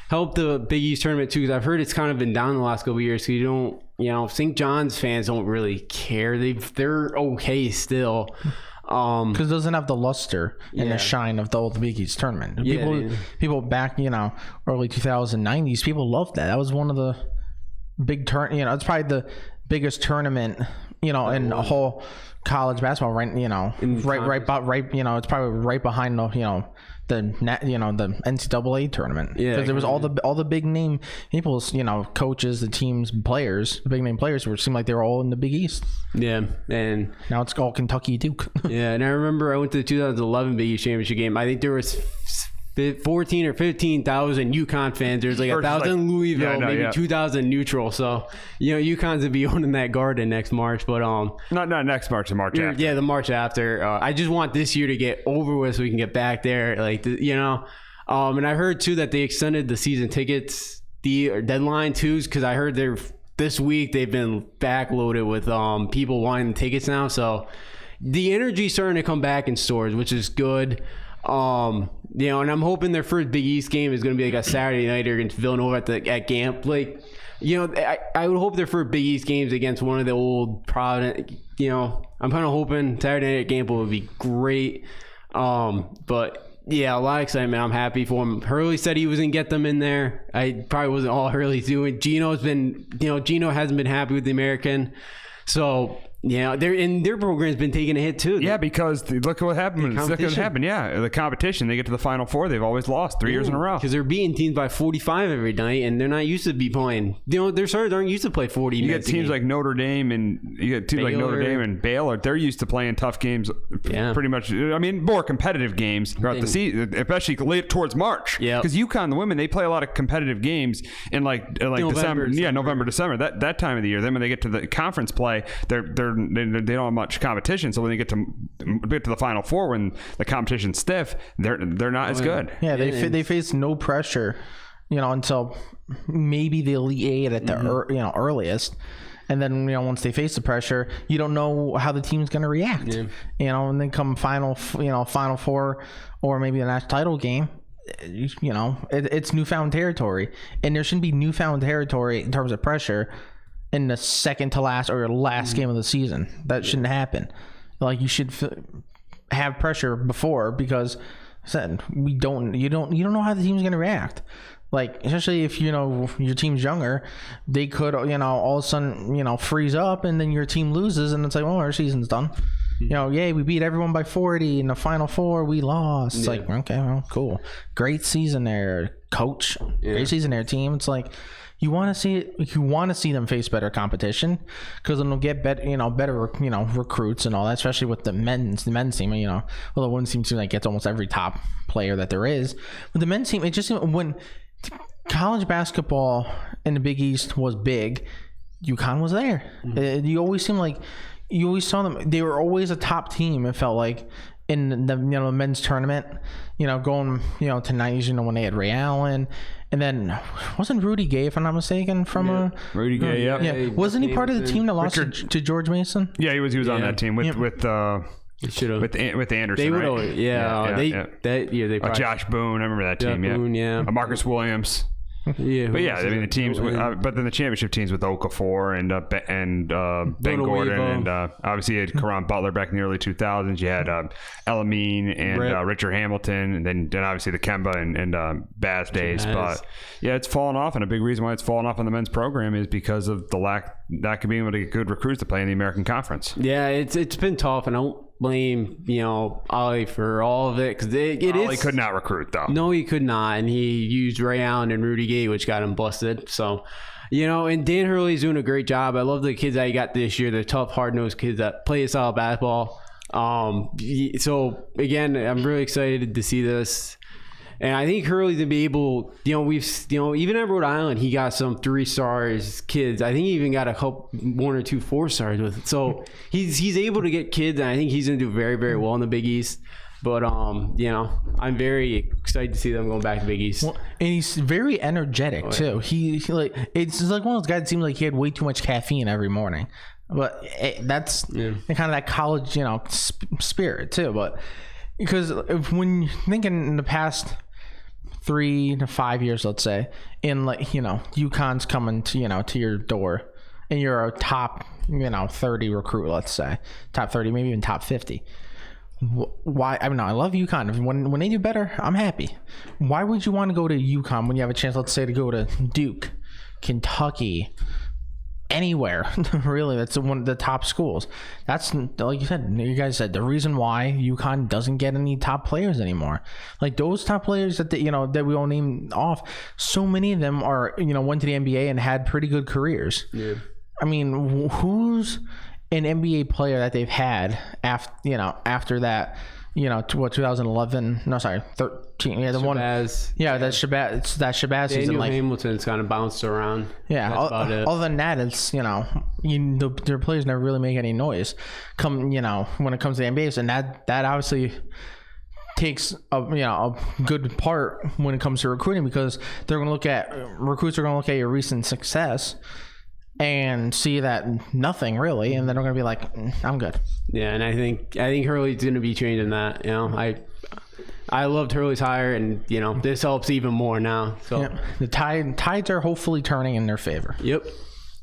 help the Big East tournament too, because I've heard it's kind of been down the last couple of years. So St. John's fans don't really care. They're okay still. Because it doesn't have the luster and the shine of the old Big East tournament. People back, early 2090s, people loved that. That was one of the big it's probably the biggest tournament and a whole college basketball, right? Right. It's probably right behind the NCAA tournament. Yeah, because there was all the big name people, coaches, the teams, players, the big name players who seemed like they were all in the Big East. Yeah, and now it's all Kentucky, Duke. Yeah, and I remember I went to the 2011 Big East championship game. I think there was 14 or 15,000 Uconn fans. There's like 1,000 Louisville, maybe 2,000 neutral. So Uconn's to be owning that Garden next March, but not next March, the March after. Yeah, the March after. I just want this year to get over with so we can get back there. And I heard too that they extended the season tickets deadline too, because I heard this week they've been backloaded with people wanting tickets now. So the energy's starting to come back in stores, which is good. And I'm hoping their first Big East game is going to be like a Saturday night against Villanova at Gamp. I would hope their first Big East games against one of the old Providence. I'm kind of hoping Saturday night at Gamp will be great. But yeah, a lot of excitement. I'm happy for him. Hurley said he was going to get them in there. I probably wasn't all Hurley's doing. Gino hasn't been happy with the American. So their program's been taking a hit too. Yeah, because look at what happened. Yeah, the competition. They get to the Final Four. They've always lost 3 years in a row because they're beating teams by 45 every night, and they're not used to be playing. Their starters aren't used to play 40. You get teams like Notre Dame and Baylor. They're used to playing tough games. Yeah. Pretty much. I mean, more competitive games throughout the season, especially late towards March. Yeah, because Uconn, the women, they play a lot of competitive games in December. Yeah, November, December. That time of the year. Then when they get to the conference play, they don't have much competition. So when they get to the Final Four, when the competition's stiff, they're not as good. Yeah, they face no pressure, until maybe the Elite Eight at the earliest, and then once they face the pressure, you don't know how the team's going to react. Yeah. And then come Final Four or maybe the national title game. It's newfound territory, and there shouldn't be newfound territory in terms of pressure in the second to last or last game of the season. That shouldn't happen. You should have pressure before, because you don't know how the team's going to react. Especially if your team's younger, they could all of a sudden freeze up, and then your team loses, and it's like, well, our season's done. Yay, we beat everyone by 40 in the Final Four. We lost. It's like, okay, well, cool, great season there, coach. Great season there, team. It's like, you want to see them face better competition, because then they'll get better recruits and all that, especially with the men's team. The women's team seems like gets almost every top player that there is. But the men's team, it just, when college basketball in the Big East was big, UConn was there. You always seemed like you always saw them. They were always a top team. It felt like in the men's tournament, going to 90s, when they had Ray Allen. And then wasn't Rudy Gay, if I'm not mistaken, Rudy Gay? Yeah. Wasn't he part of the team that lost to George Mason? Yeah, he was on that team with Anderson. They Josh Boone. I remember that team. Boone, Marcus Williams. Yeah, but I mean the teams, but then the championship teams with Okafor and Ben Gordon, and obviously you had Caron Butler back in the early 2000s. You had Elamine and Richard Hamilton, and then obviously the Kemba and Baz days. But it's fallen off, and a big reason why it's fallen off in the men's program is because of the lack of being able to get good recruits to play in the American Conference. Yeah, it's been tough, and I don't blame Ollie for all of it, because Ollie could not recruit though. No, he could not, and he used Ray Allen and Rudy Gay, which got him busted. So and Dan Hurley's doing a great job. I love the kids that he got this year, the tough, hard-nosed kids that play a solid basketball. So again, I'm really excited to see this. And I think Hurley to be able, even at Rhode Island, he got some 3-stars kids. I think he even got a couple, 1 or 2 4-stars with it. So he's able to get kids, and I think he's going to do very, very well in the Big East. But I'm very excited to see them going back to Big East. Well, and he's very energetic too. He it's like one of those guys that seems like he had way too much caffeine every morning. But that's kind of that college spirit too. But because when you're thinking in the past 3 to 5 years, let's say, in UConn's coming to your door, and you're a top 30 recruit, let's say top 30, maybe even top 50. Why? I mean, I love UConn. When they do better, I'm happy. Why would you want to go to UConn when you have a chance, let's say, to go to Duke, Kentucky, anywhere. Really, that's one of the top schools. That's like you guys said, the reason why UConn doesn't get any top players anymore. Like those top players that that we all name off, so many of them are went to the NBA and had pretty good careers. Yeah. I mean, who's an NBA player that they've had after that? 2011? No, sorry, 13. Yeah, the Shabazz. one. Yeah, that Shabazz season. Daniel Like Hamilton's kind of bounced around. yeah, That's about it. Other than that, it's their players never really make any noise. When it comes to the NBA, and that obviously takes a good part when it comes to recruiting, because they're going to look at your recent success and see that nothing really, and then they're going to be like, I'm good. Yeah, and I think Hurley's going to be changing that. I loved Hurley's hire, and this helps even more now. So Yeah. The tides are hopefully turning in their favor. Yep.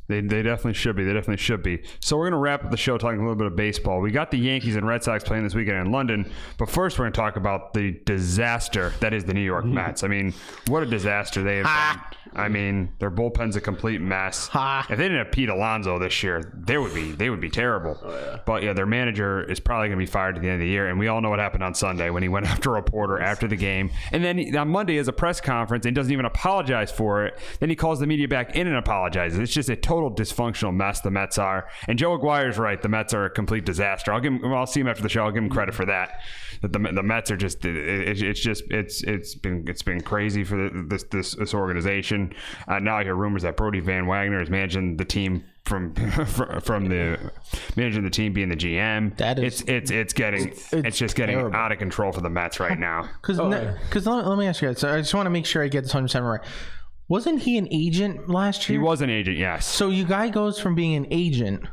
They definitely should be. They definitely should be. So we're going to wrap up the show talking a little bit of baseball. We got the Yankees and Red Sox playing this weekend in London, but first we're going to talk about the disaster that is the New York Mets. I mean, what a disaster they have been. I mean, their bullpen's a complete mess. If they didn't have Pete Alonso this year, they would be terrible. Oh, yeah. But yeah, their manager is probably going to be fired at the end of the year, and we all know what happened on Sunday when he went after a reporter after the game, and then on Monday is a press conference and doesn't even apologize for it. Then he calls the media back in and apologizes. It's just a total dysfunctional mess the Mets are. And Joe Aguirre's right. The Mets are a complete disaster. I'll see him after the show. I'll give him credit for that. That the Mets are just it's been crazy for this organization. Now I hear rumors that Brody Van Wagner is managing the team from the managing the team, being the GM. That is it's just getting terrible. Out of control for the Mets right now. Because let me ask you guys. So I just want to make sure I get this 100% right. Wasn't he an agent last year? He was an agent, yes. So you guy goes from being an agent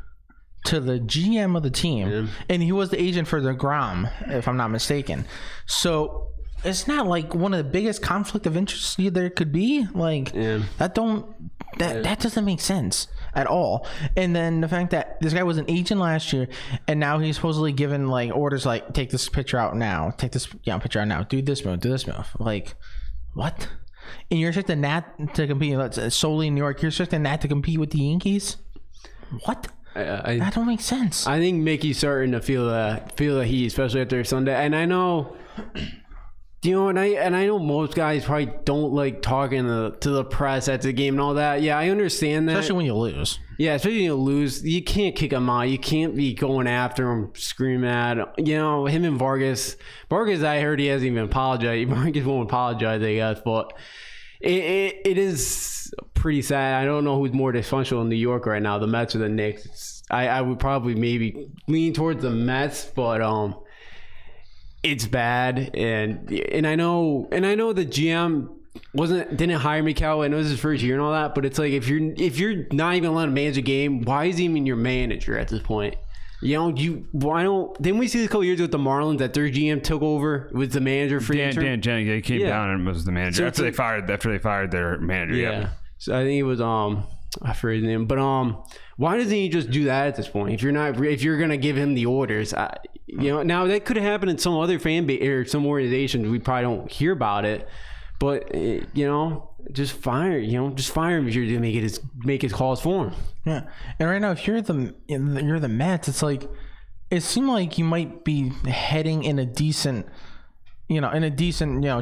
to the GM of the team, and he was the agent for the Grom, if I'm not mistaken. So it's not like one of the biggest conflict of interest there could be. Like that doesn't make sense at all. And then the fact that this guy was an agent last year, and now he's supposedly given like orders like, take this picture out now, take this picture out now, do this move. Like, what? And you're expecting that to compete solely in New York. You're expecting that to compete with the Yankees? What? That don't make sense. I think Mickey's starting to feel the heat, especially after Sunday. And I know, and I know most guys probably don't like talking to the press at the game and all that. Yeah, I understand that. Especially when you lose. Yeah, especially when you lose. You can't kick him out. You can't be going after him, screaming at him. Him and Vargas. I heard he hasn't even apologized. Vargas won't apologize, I guess. But it is pretty sad. I don't know who's more dysfunctional in New York right now, the Mets or the Knicks. I would probably maybe lean towards the Mets, but it's bad. And I know the GM didn't hire Mikal. I know this is his first year and all that, but it's like if you're not even letting him manage a game, why is he even your manager at this point? Didn't we see this a couple years ago with the Marlins that their GM took over, was the manager for Dan Jennings? He came down and was the manager after they fired their manager. Yeah. So I think it was I forget his name, but why doesn't he just do that at this point? If you're gonna give him the orders, now that could have happened in some other fan base or some organizations. We probably don't hear about it, but just fire him if you're gonna make his calls for him. Yeah, and right now, if you're the Mets, it's like it seemed like you might be heading in a decent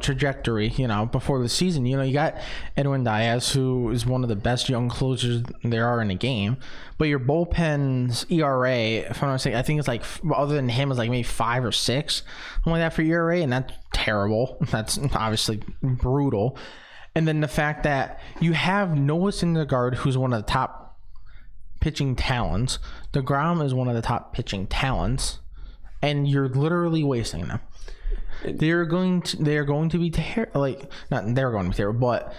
trajectory, before the season. You got Edwin Diaz, who is one of the best young closers there are in the game, but your bullpen's ERA, if I'm not mistaken, I think it's like, other than him, is like maybe 5 or 6, something like that for ERA, and that's terrible. That's obviously brutal. And then the fact that you have Noah Syndergaard, who's one of the top pitching talents. DeGrom is one of the top pitching talents, and you're literally wasting them. They're going to be terrible. But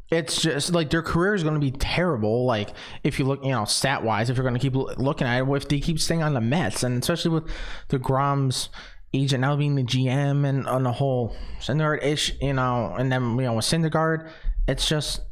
it's just like their career is going to be terrible. Like if you look, stat wise, if you're going to keep looking at it, if they keep staying on the Mets, and especially with DeGrom's agent now being the GM and on the whole Syndergaard ish, and then with Syndergaard, it's just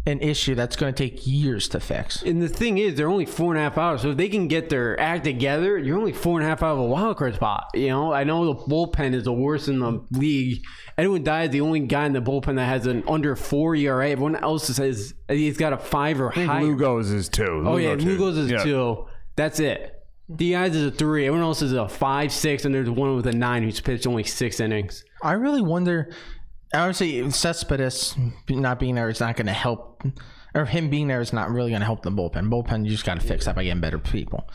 it's an issue that's going to take years to fix. And the thing is, they're only 4.5 hours. So if they can get their act together, you're only 4.5 out of a wild card spot. You know, I know the bullpen is the worst in the league. Edwin Diaz is the only guy in the bullpen that has an under 4 ERA. Everyone else says he's got a 5 or higher. Lugo's is 2. Oh, yeah, Lugo's is 2. That's it. Diaz is a 3. Everyone else is a 5, 6, and there's one with a 9 who's pitched only 6 innings. I really wonder. Obviously, Cespedes not being there is not going to help, or him being there is not really going to help the bullpen. Bullpen, you just got to fix that by getting better people.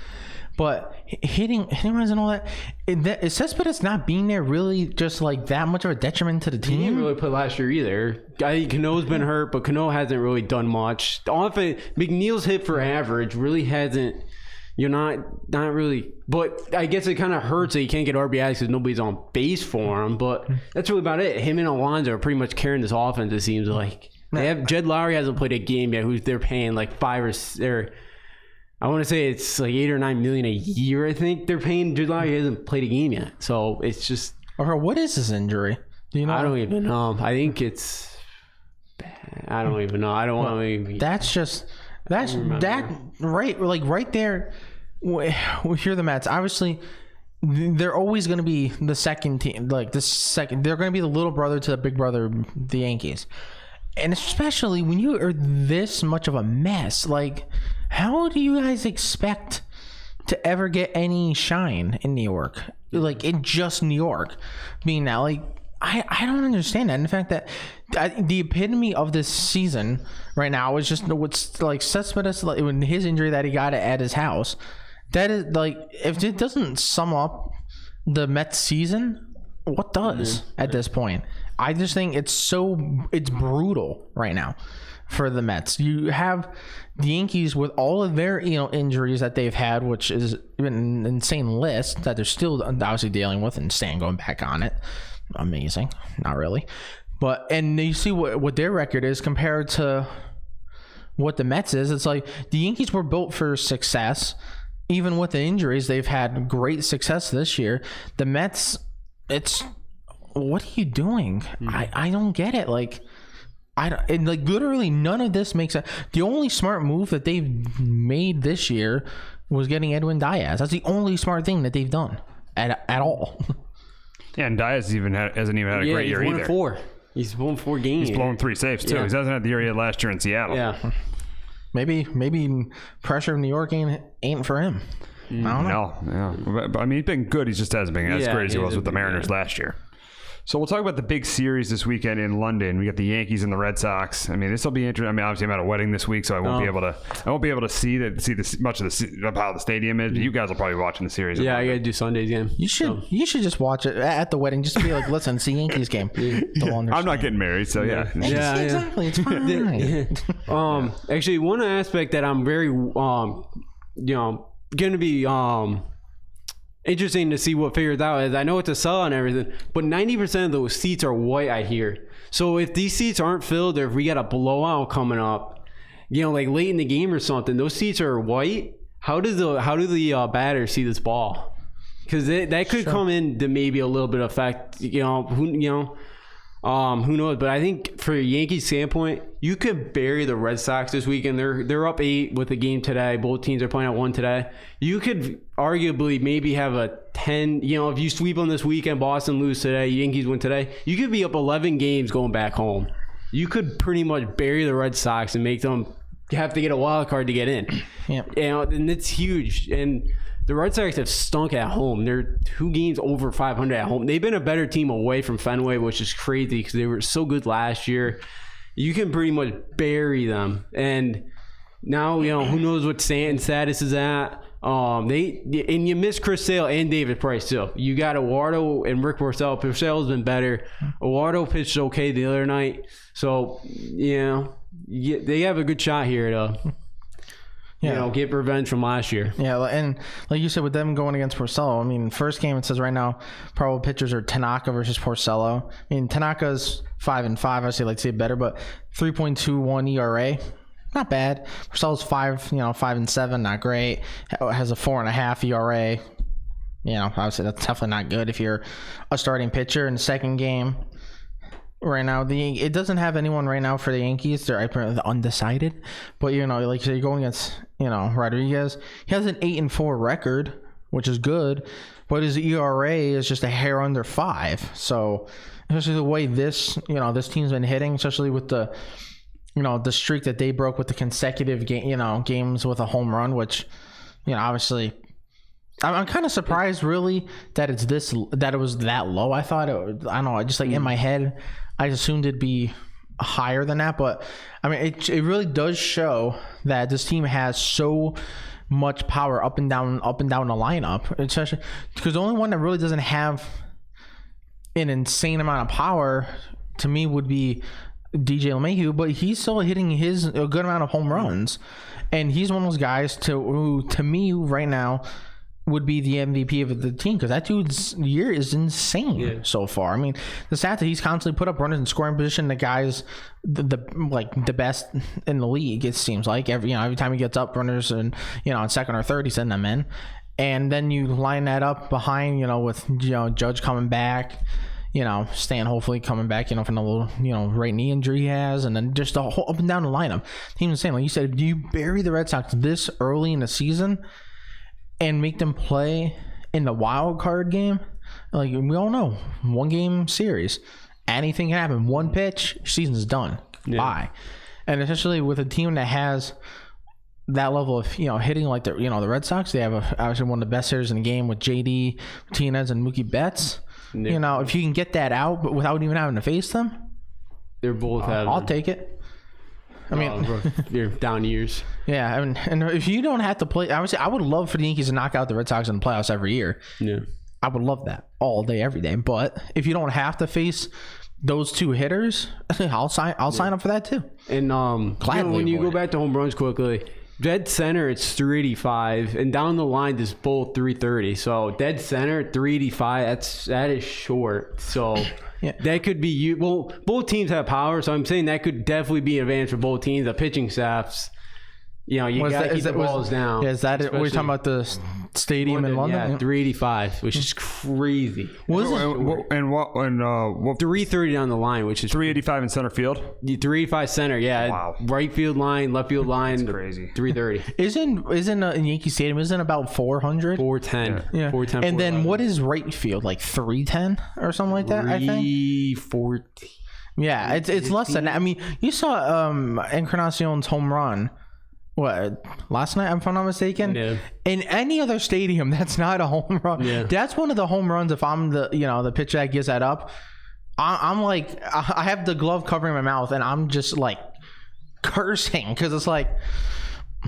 But hitting runs and all that, is Cespedes not being there really just like that much of a detriment to the team? He didn't really play last year either. I think Cano's been hurt, but Cano hasn't really done much. The offense, McNeil's hit for average really hasn't. You're not really, but I guess it kind of hurts that you can't get RBIs because nobody's on base for him. But that's really about it. Him and Alonso are pretty much carrying this offense. It seems like they have. Jed Lowry hasn't played a game yet. Who's they're paying like I want to say it's like $8 or $9 million a year. I think they're paying Jed Lowry. He hasn't played a game yet, so it's just. Or what is his injury? Do you know? I don't even know. I think it's. I don't even know. I don't want to. That's right. Like right there, we hear the Mets. Obviously, they're always going to be the second team. Like the second, they're going to be the little brother to the big brother, the Yankees. And especially when you are this much of a mess, like how do you guys expect to ever get any shine in New York? Like in just New York, being now like. I don't understand that. And the fact that the epitome of this season right now is just what's like Cespedes, like when his injury that he got at his house. That is like, if it doesn't sum up the Mets season, what does at this point? I just think it's brutal right now for the Mets. You have the Yankees with all of their injuries that they've had, which is an insane list that they're still obviously dealing with, and Stan going back on it. Amazing. Not really. But and you see what their record is compared to what the Mets is. It's like the Yankees were built for success. Even with the injuries, they've had great success this year. The Mets, it's what are you doing? I don't get it. Like and like literally none of this makes sense. The only smart move that they've made this year was getting Edwin Diaz. That's the only smart thing that they've done at all. Yeah, and Diaz hasn't even had a great year either. He's won 4 games. He's blown 3 saves too. Yeah. He hasn't had the year he had last year in Seattle. Yeah. Maybe pressure of New York ain't for him. I don't know. No, yeah. But I mean, he's been good. He just hasn't been as great as he was with the Mariners last year. So we'll talk about the big series this weekend in London. We got the Yankees and the Red Sox. I mean, this will be interesting. I mean, obviously I'm at a wedding this week, so I won't be able to see much of how the stadium is. But you guys will probably be watching the series. Yeah, I got to do Sunday's game. You should just watch it at the wedding, just to be like, listen, it's the Yankees game. I'm not getting married, so yeah. Exactly. It's fine. Actually, one aspect that I'm very going to be interesting to see what figures out is I know it's a sell and everything, but 90% of those seats are white, I hear. So if these seats aren't filled, or if we got a blowout coming up, like late in the game or something, those seats are white. How do the batters see this ball? Because that could come in to maybe a little bit of effect. Who knows? But I think for a Yankees standpoint, you could bury the Red Sox this weekend. They're up 8 with the game today. Both teams are playing at 1 today. You could arguably maybe have a 10. If you sweep them this weekend, Boston lose today, Yankees win today, you could be up 11 games going back home. You could pretty much bury the Red Sox and make them have to get a wild card to get in. Yeah. And it's huge. And the Red Sox have stunk at home. They're 2 games over 500 at home. They've been a better team away from Fenway, which is crazy because they were so good last year. You can pretty much bury them. And now, who knows what Stanton's status is at. And you miss Chris Sale and David Price too. You got Eduardo and Rick Porcello. Porcello's been better. Eduardo pitched okay the other night. So, they have a good shot here to get revenge from last year. Yeah, and like you said, with them going against Porcello, I mean, first game it says right now probable pitchers are Tanaka versus Porcello. I mean, Tanaka's 5-5. Obviously, I'd like to see it better, but 3.21 ERA. Not bad. Porcello's 5-7, not great. Has a 4.5 ERA. Obviously that's definitely not good if you're a starting pitcher. In the second game, right now. It doesn't have anyone right now for the Yankees. They're apparently undecided. But, like so you're going against, Rodriguez. He has an 8-4 record, which is good. But his ERA is just a hair under 5. So, especially the way this team's been hitting, especially with the, the streak that they broke with the consecutive games with a home run, which, obviously, I'm kind of surprised, really, that it was that low. I thought I don't know, just like in my head, I assumed it'd be higher than that. But I mean, it really does show that this team has so much power up and down the lineup, especially because the only one that really doesn't have an insane amount of power to me would be DJ LeMahieu, but he's still hitting a good amount of home runs, and he's one of those guys who to me right now would be the MVP of the team, because that dude's year is insane so far. I mean, the stat that he's constantly put up runners in scoring position, the guy's the best in the league. It seems like every time he gets up, runners and on second or third, he's sending them in, and then you line that up behind with Judge coming back. Stan hopefully coming back, from the little, right knee injury he has, and then just the whole up and down the lineup. Team's insane. Like you said, do you bury the Red Sox this early in the season and make them play in the wild card game? Like we all know, 1-game series, anything can happen. One pitch, season's done. Bye. And especially with a team that has that level of hitting like the the Red Sox, they have obviously one of the best hitters in the game with JD Martinez and Mookie Betts. If you can get that out, but without even having to face them, they're both having. I'll take it. I mean, you're down years. Yeah, I mean, and if you don't have to play, obviously, I would love for the Yankees to knock out the Red Sox in the playoffs every year. Yeah, I would love that all day, every day. But if you don't have to face those two hitters, I'll sign up for that too. And when you go back to home runs quickly, dead center it's 385, and down the line it's both 330. So dead center 385. That is short. So. Yeah. That could be you. Well, both teams have power, so I'm saying that could definitely be an advantage for both teams. The pitching staffs, you got to keep the balls down. Yeah, is that it? We're talking about the stadium in London? Yeah, 385, which is crazy. What 330 down the line, which is 385 in center field. 385 center, yeah. Wow. Right field line, left field line. That's crazy. 330. Isn't in Yankee Stadium? Isn't about 400? 410. Yeah. 410. And then what is right field? Like 310 or something like that. I think 340. Yeah, it's less than that. I mean, you saw Encarnacion's home run. What, last night, if I'm not mistaken? Yeah. In any other stadium, that's not a home run. Yeah. That's one of the home runs. If I'm the pitcher that gives that up, I'm like, I have the glove covering my mouth, and I'm just like cursing because it's like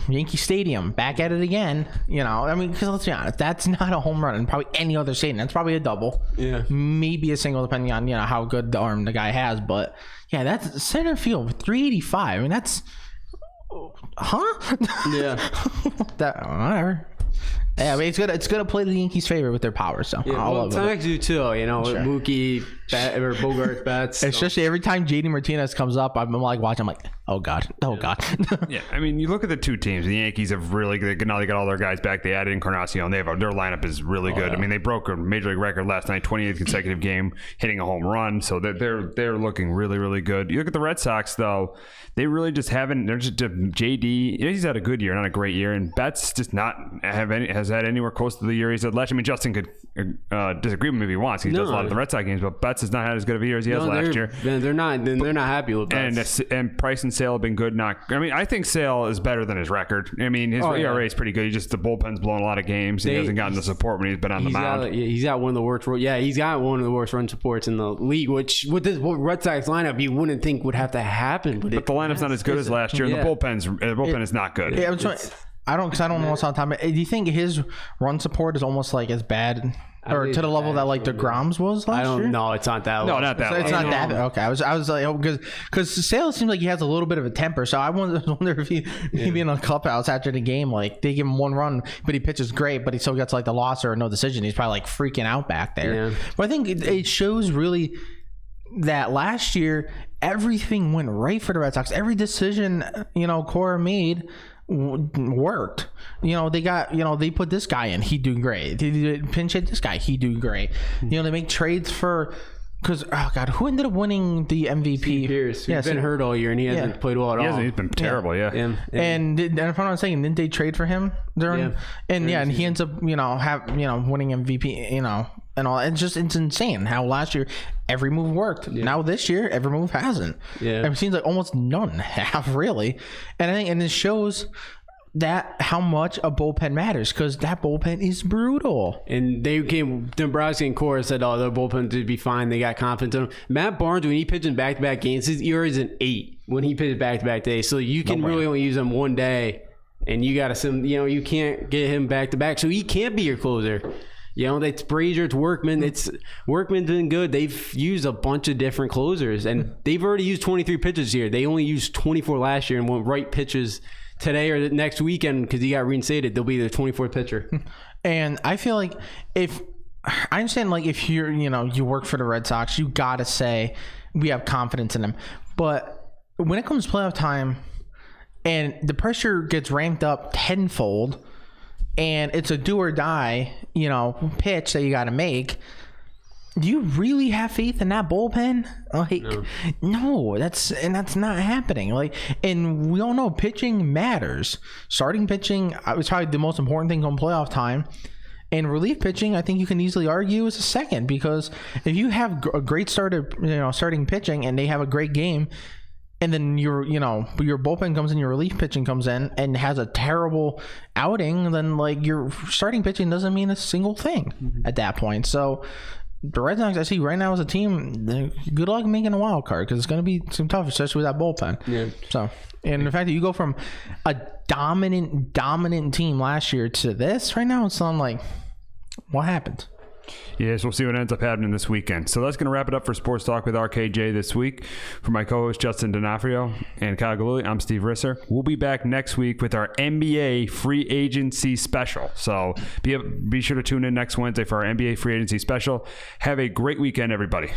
Yankee Stadium, back at it again. I mean, because let's be honest, that's not a home run in probably any other stadium. That's probably a double. Yeah. Maybe a single, depending on how good the arm the guy has. But yeah, that's center field 385. I mean, that's. Huh? Yeah. Whatever. Yeah, I mean, it's gonna play the Yankees' favor with their power. So yeah, Tanks do too. Sure. Mookie, or Bogarts bats. Especially every time JD Martinez comes up, I'm like watching. I'm like, oh god. Yeah, I mean, you look at the two teams. The Yankees have really now they got all their guys back. They added Encarnacion. Their lineup is really good. Yeah. I mean, they broke a major league record last night, 28th consecutive game, hitting a home run. So they're looking really, really good. You look at the Red Sox though. They really just haven't. They're just JD. He's had a good year, not a great year, and Betts just has had anywhere close to the year he's had last year. I mean, Justin could disagree with me if he wants. He does a lot of the Red Sox games, but Betts has not had as good of a year as he has last year. They're not happy with Betts. And Price and Sale have been good. I think Sale is better than his record. I mean, his ERA is pretty good. The bullpen's blowing a lot of games. He hasn't gotten the support when he's been on the mound. He's got one of the worst. Yeah, he's got one of the worst run supports in the league. Which with this Red Sox lineup, you wouldn't think would have to happen. But the lineup's not as good as last year. And the bullpen is not good. Yeah, I don't know what's on time. Do you think his run support is almost like as bad, or to the level that like DeGrom's was last year? No, it's not that. No, not that. So it's not that. Okay, I was like, because Sale seems like he has a little bit of a temper. So I wonder if he maybe in a clubhouse after the game, like they give him one run, but he pitches great, but he still gets like the loss or no decision. He's probably like freaking out back there. Yeah. But I think it shows really that last year everything went right for the Red Sox. Every decision Cora made worked. They got they put this guy in, he do great. They pinch hit this guy, he do great. They make trades for Because, oh God, who ended up winning the MVP? Pierce. Yeah, He's been hurt all year, and he hasn't played well at all. He's been terrible, yeah. And if I'm not saying, didn't they trade for him during? Yeah. And he ends up, winning MVP, and all. It's insane how last year every move worked. Yeah. Now this year every move hasn't. Yeah, it seems like almost none have really. And I think, and this shows that how much a bullpen matters, because that bullpen is brutal. And they came, Dombrowski and Cora said, their bullpen would be fine. They got confidence in him. Matt Barnes, when he pitched in back-to-back games, his ERA is an 8 when he pitched back-to-back days. So you can really only use him one day, and you got to, you can't get him back-to-back. So he can't be your closer. That's Brazier, it's Workman. Workman's been good. They've used a bunch of different closers, and they've already used 23 pitches here. They only used 24 last year and went right pitches today or the next weekend because he got reinstated. They'll be the 24th pitcher. And I feel like I understand, like, if you're, you work for the Red Sox, you got to say we have confidence in them. But when it comes to playoff time and the pressure gets ramped up tenfold, and it's a do or die, pitch that you got to make, do you really have faith in that bullpen? Like, no, that's not happening. Like, and we all know pitching matters. Starting pitching is probably the most important thing on playoff time. And relief pitching, I think you can easily argue, is a second, because if you have a great starting pitching and they have a great game, and then your bullpen comes in, your relief pitching comes in and has a terrible outing, then like your starting pitching doesn't mean a single thing at that point. So the Red Sox, I see right now as a team, good luck making a wild card, because it's going to be some tough, especially with that bullpen. Yeah. So, and the fact that you go from a dominant team last year to this right now, it's not like, what happened? Yes, we'll see what ends up happening this weekend. So that's going to wrap it up for Sports Talk with RKJ this week. For my co-host Justin D'Onofrio and Kyle Galuli, I'm Steve Risser. We'll be back next week with our NBA free agency special. So be sure to tune in next Wednesday for our NBA free agency special. Have a great weekend, everybody.